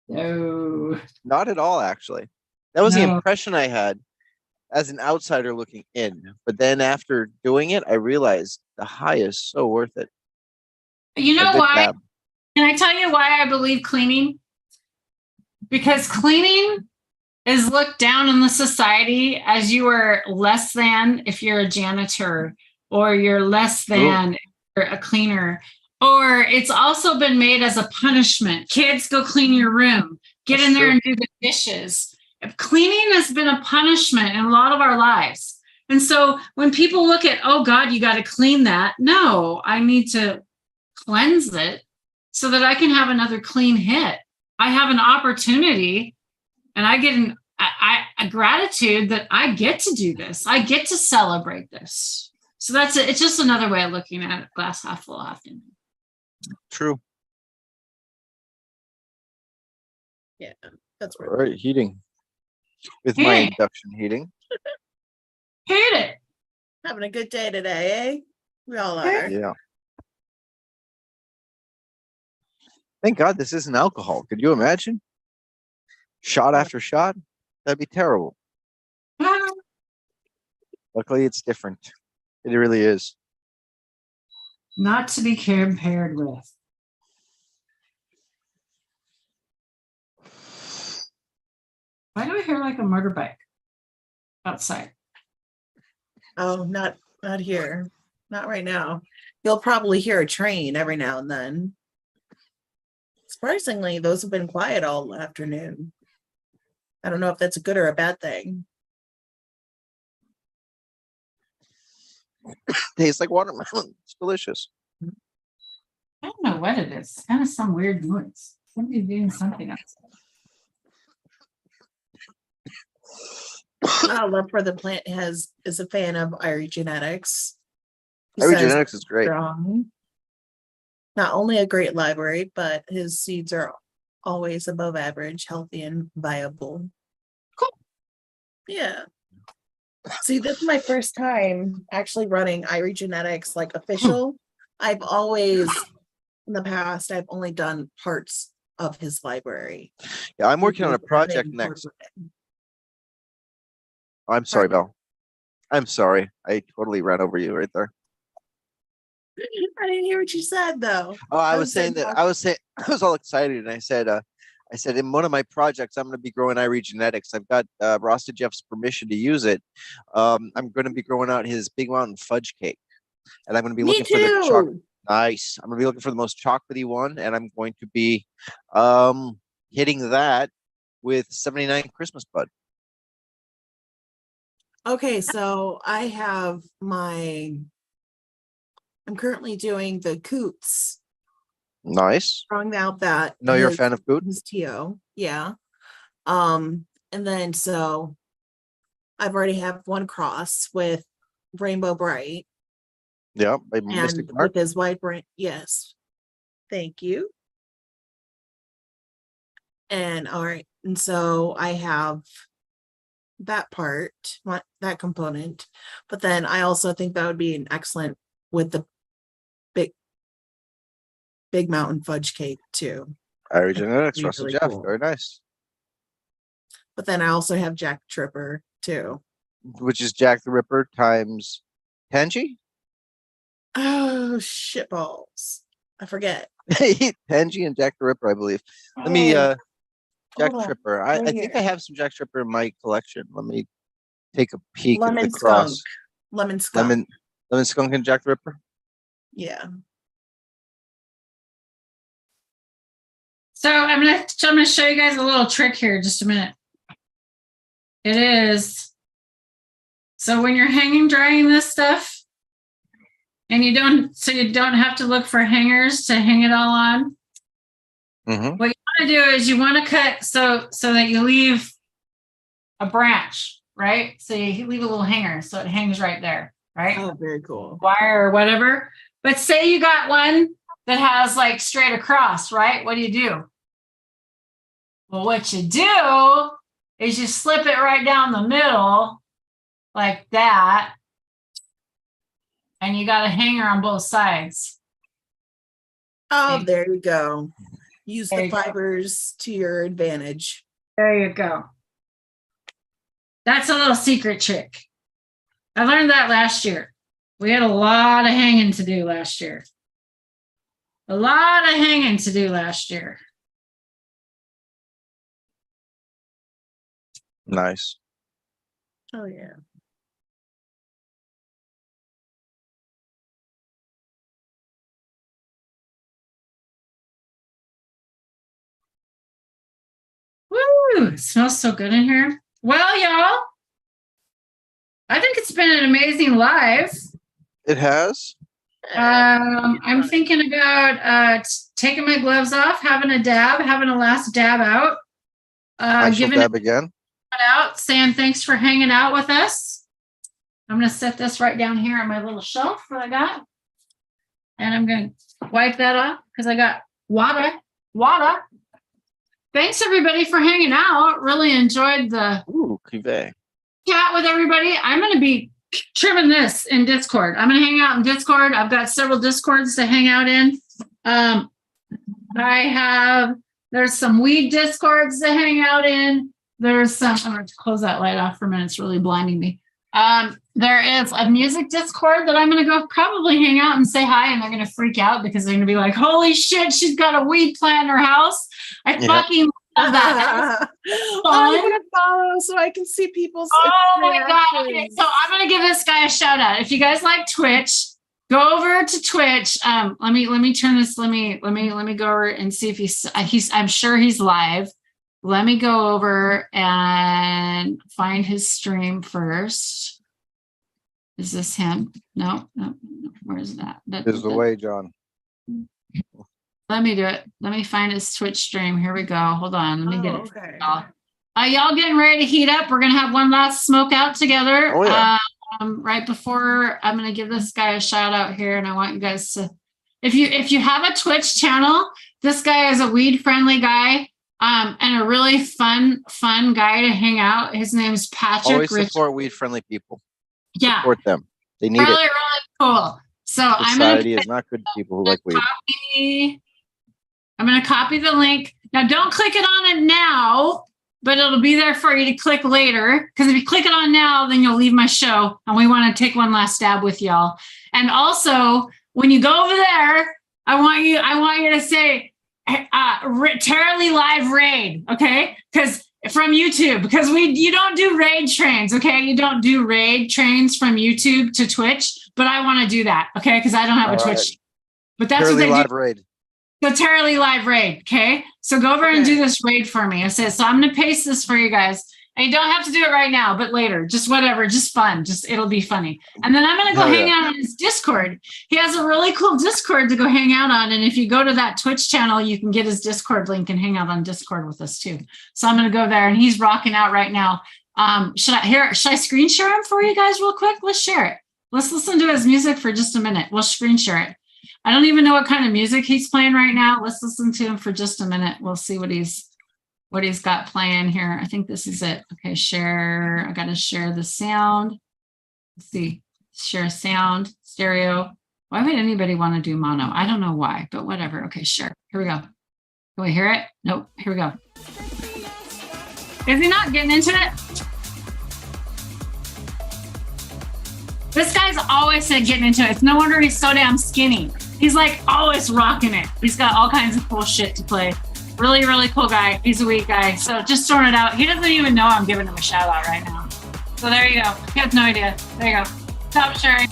No. Not at all, actually. That was the No. impression I had as an outsider looking in. But then after doing it, I realized the high is so worth it. You A know good why? dab. Can I tell you why I believe cleaning? Because cleaning is looked down in the society as you are less than if you're a janitor, or you're less than if you're a cleaner. Or it's also been made as a punishment. Kids, go clean your room. Get That's in there true. and do the dishes. Cleaning has been a punishment in a lot of our lives. And so when people look at, oh God, you got to clean that. No, I need to cleanse it so that I can have another clean hit. I have an opportunity, and I get a gratitude that I get to do this. I get to celebrate this. So that's it. It's just another way of looking at it. Glass half full, half empty. True. Yeah, that's All right. right, heating. With my Hey. induction heating. Hate it. Having a good day today, eh? We all are. Yeah. Thank God this isn't alcohol. Could you imagine? Shot after shot? That'd be terrible. Luckily, it's different. It really is. Not to be compared with. Why do I hear like a motorbike outside? Oh, not here. Not right now. You'll probably hear a train every now and then. Surprisingly, those have been quiet all afternoon. I don't know if that's a good or a bad thing. Tastes like watermelon. It's delicious. I don't know what it is. It's kind of some weird noise. Somebody's doing something outside. Love for the Plant is a fan of Irie Genetics. He Every says genetics is great. strong. Not only a great library, but his seeds are always above average, healthy, and viable. Cool. Yeah. See, this is my first time actually running Irie Genetics like official. I've always, in the past, I've only done parts of his library. Yeah, I'm working on a project next. I'm sorry, Belle. I'm sorry. I totally ran over you right there. I didn't hear what you said though. Oh, I was saying that I was all excited, and I said in one of my projects I'm going to be growing Irie Genetics. I've got Rasta Jeff's permission to use it. I'm going to be growing out his Big Mountain fudge cake, and I'm going to be looking for the chocolate. Nice. I'm going to be looking for the most chocolatey one, and I'm going to be hitting that with 79 Christmas Bud. Okay, so I'm currently doing the Coots. Nice. Throwing out that. No, you're a fan of Coot? His TO, yeah. And then so I've already have one cross with Rainbow Bright. Yeah, by And Mystic Mark. with his white brand, yes. Thank you. And all right, and so I have that part, that component, but then I also think that would be an excellent with the big mountain fudge cake too. Irie Genetics, Really, Russell really Jeff. cool. Very nice. But then I also have Jack Tripper too. Which is Jack the Ripper times Tenji? Oh, shitballs. I forget. Tenji and Jack the Ripper, I believe. Let me Jack Hold on, Tripper. I right think here. I have some Jack Tripper in my collection. Let me take a peek at the Lemon cross. skunk. Lemon skunk. Lemon skunk and Jack Ripper. Yeah. So I'm gonna show you guys a little trick here. Just a minute. It is. So when you're hanging drying this stuff, and you don't have to look for hangers to hang it all on. Mm-hmm. What you want to do is you want to cut so that you leave a branch, right? So you leave a little hanger so it hangs right there, right? Oh, very cool. Wire or whatever. But say you got one that has like straight across, right? What do? Well, what you do is you slip it right down the middle like that. And you got a hanger on both sides. Oh, there you go. Use There the you go. fibers to your advantage. There you go. That's a little secret trick. I learned that last year. We had a lot of hanging to do last year. Nice. Oh, yeah. Woo! It smells so good in here. Well, y'all, I think it's been an amazing live. It has. I'm thinking about taking my gloves off, having a last dab out, I shall giving it dab again. out, saying thanks for hanging out with us. I'm going to set this right down here on my little shelf that I got. And I'm going to wipe that off because I got water. Thanks everybody for hanging out. Really enjoyed the Cuvée. chat with everybody. I'm going to be trimming this in Discord. I'm going to hang out in Discord. I've got several Discords to hang out in. There's some weed Discords to hang out in. There's some, I'm going to close that light off for a minute. It's really blinding me. There is a music Discord that I'm going to go probably hang out and say hi, and they're going to freak out because they're going to be like, holy shit, she's got a weed plant in her house. I fucking love that. I'm going to follow so I can see people's Oh my God. Okay, reactions. so I'm going to give this guy a shout out. If you guys like Twitch, go over to Twitch. Let me turn this. Let me go over and see if he's I'm sure he's live. Let me go over and find his stream first. Is this him? No. Where is that? Is the way, John. Let me do it. Let me find his Twitch stream. Here we go. Hold on. Let me get it. Okay. Y'all getting ready to heat up? We're gonna have one last smoke out together. Oh, yeah. Right before I'm gonna give this guy a shout out here, and I want you guys to, if you have a Twitch channel, this guy is a weed friendly guy. And a really fun guy to hang out. His name's Patrick. Always support weed friendly people. Yeah. Support them. They need Really, it. really cool. So Society is not good to people who like weed. I'm going to copy the link. Now, don't click it on it now, but it'll be there for you to click later. Because if you click it on now, then you'll leave my show. And we want to take one last stab with y'all. And also, when you go over there, I want you to say, Terribly live raid, okay? Because from YouTube, because you don't do raid trains, okay? You don't do raid trains from YouTube to Twitch, but I want to do that, okay? Because I don't have a Twitch. But that's what they live do. raid. So Terribly live raid, okay? So go over and do this raid for me. I said, so I'm going to paste this for you guys. And you don't have to do it right now, but later, just whatever, just fun. It'll be funny. And then I'm going to go hang out on his Discord. He has a really cool Discord to go hang out on. And if you go to that Twitch channel, you can get his Discord link and hang out on Discord with us too. So I'm going to go there, and he's rocking out right now. Should I screen share him for you guys real quick? Let's share it. Let's listen to his music for just a minute. We'll screen share it. I don't even know what kind of music he's playing right now. Let's listen to him for just a minute. We'll see what he's got playing here. I think this is it. Okay, share. I got to share the sound. Let's see. Share sound, stereo. Why would anybody want to do mono? I don't know why, but whatever. Okay, share. Here we go. Can we hear it? Nope. Here we go. Is he not getting into it? This guy's always said getting into it. It's no wonder he's so damn skinny. He's like always rocking it. He's got all kinds of cool shit to play. Really, really cool guy. He's a weed guy. So just throwing it out. He doesn't even know I'm giving him a shout out right now. So there you go. He has no idea. There you go. Stop sharing.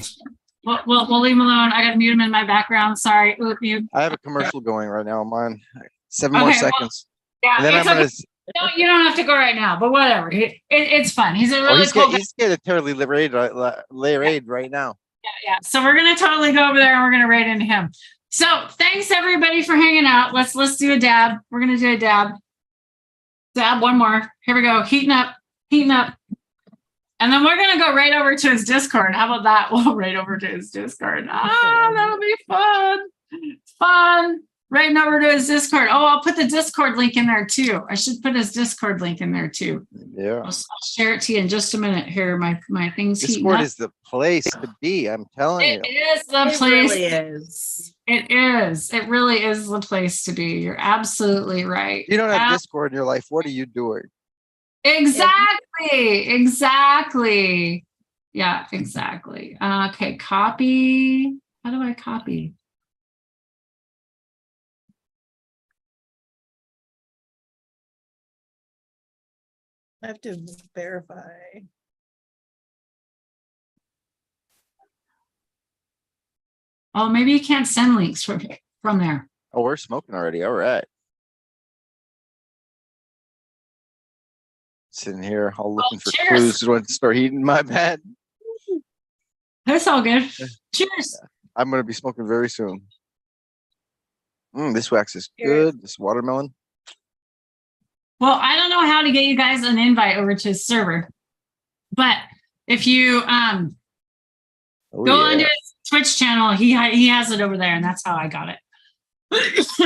We'll leave him alone. I got to mute him in my background. Sorry. Mute. I have a commercial going right now on mine. 7 more Okay, well, seconds. Yeah. And then I'm it's gonna. okay. No, you don't have to go right now, but whatever. It's fun. He's a really cool guy. He's getting totally raid right now. Yeah. So we're gonna totally go over there and we're gonna raid into him. So thanks everybody for hanging out. Let's do a dab. We're gonna do a dab. Dab one more. Here we go. Heating up. And then we're gonna go right over to his Discord. How about that? We'll right over to his Discord. That'll be fun. Fun. Right over to his Discord. Oh, I'll put the Discord link in there too. I should put his Discord link in there too. Yeah. I'll share it to you in just a minute here. My thing's heating Discord up. is the place to be. I'm telling you. It is the It place. really is. It is. It really is the place to be. You're absolutely right. You don't have Discord in your life. What are you doing? Exactly. Yeah, exactly. Okay, copy. How do I copy? I have to verify. Oh, maybe you can't send links from there. Oh, we're smoking already. All right. Sitting here, all looking for cheers. clues to when to start heating my bed. That's all good. Cheers. I'm gonna be smoking very soon. This wax is Cheers. good. This watermelon. Well, I don't know how to get you guys an invite over to his server, but if you Oh, go yeah. onto his Twitch channel, he has it over there, and that's how I got it.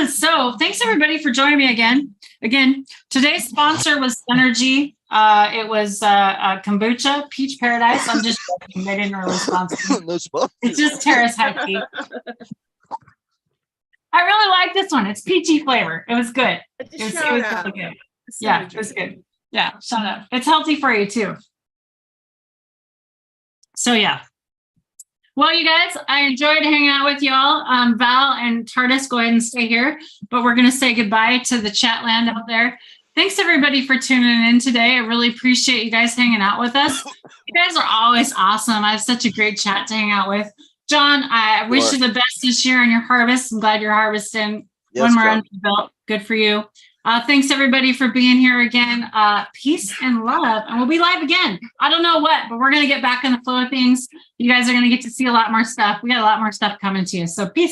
So thanks everybody for joining me again. Today's sponsor was Energy. It was kombucha, Peach Paradise. I'm just joking. They didn't really sponsor me. No smoke. It's just Terrace High Tea. I really like this one. It's peachy flavor. It was good. It was really good. Yeah, it was good. Yeah, shout out. It's healthy for you too. So yeah. Well, you guys, I enjoyed hanging out with y'all. Val and Tardis, go ahead and stay here, but we're going to say goodbye to the chat land out there. Thanks everybody for tuning in today. I really appreciate you guys hanging out with us. You guys are always awesome. I have such a great chat to hang out with. John, I wish you the best this year in your harvest. I'm glad you're harvesting one more under the belt. Good for you. Thanks everybody for being here again. Peace and love. And we'll be live again. I don't know what, but we're going to get back in the flow of things. You guys are going to get to see a lot more stuff. We got a lot more stuff coming to you. So peace.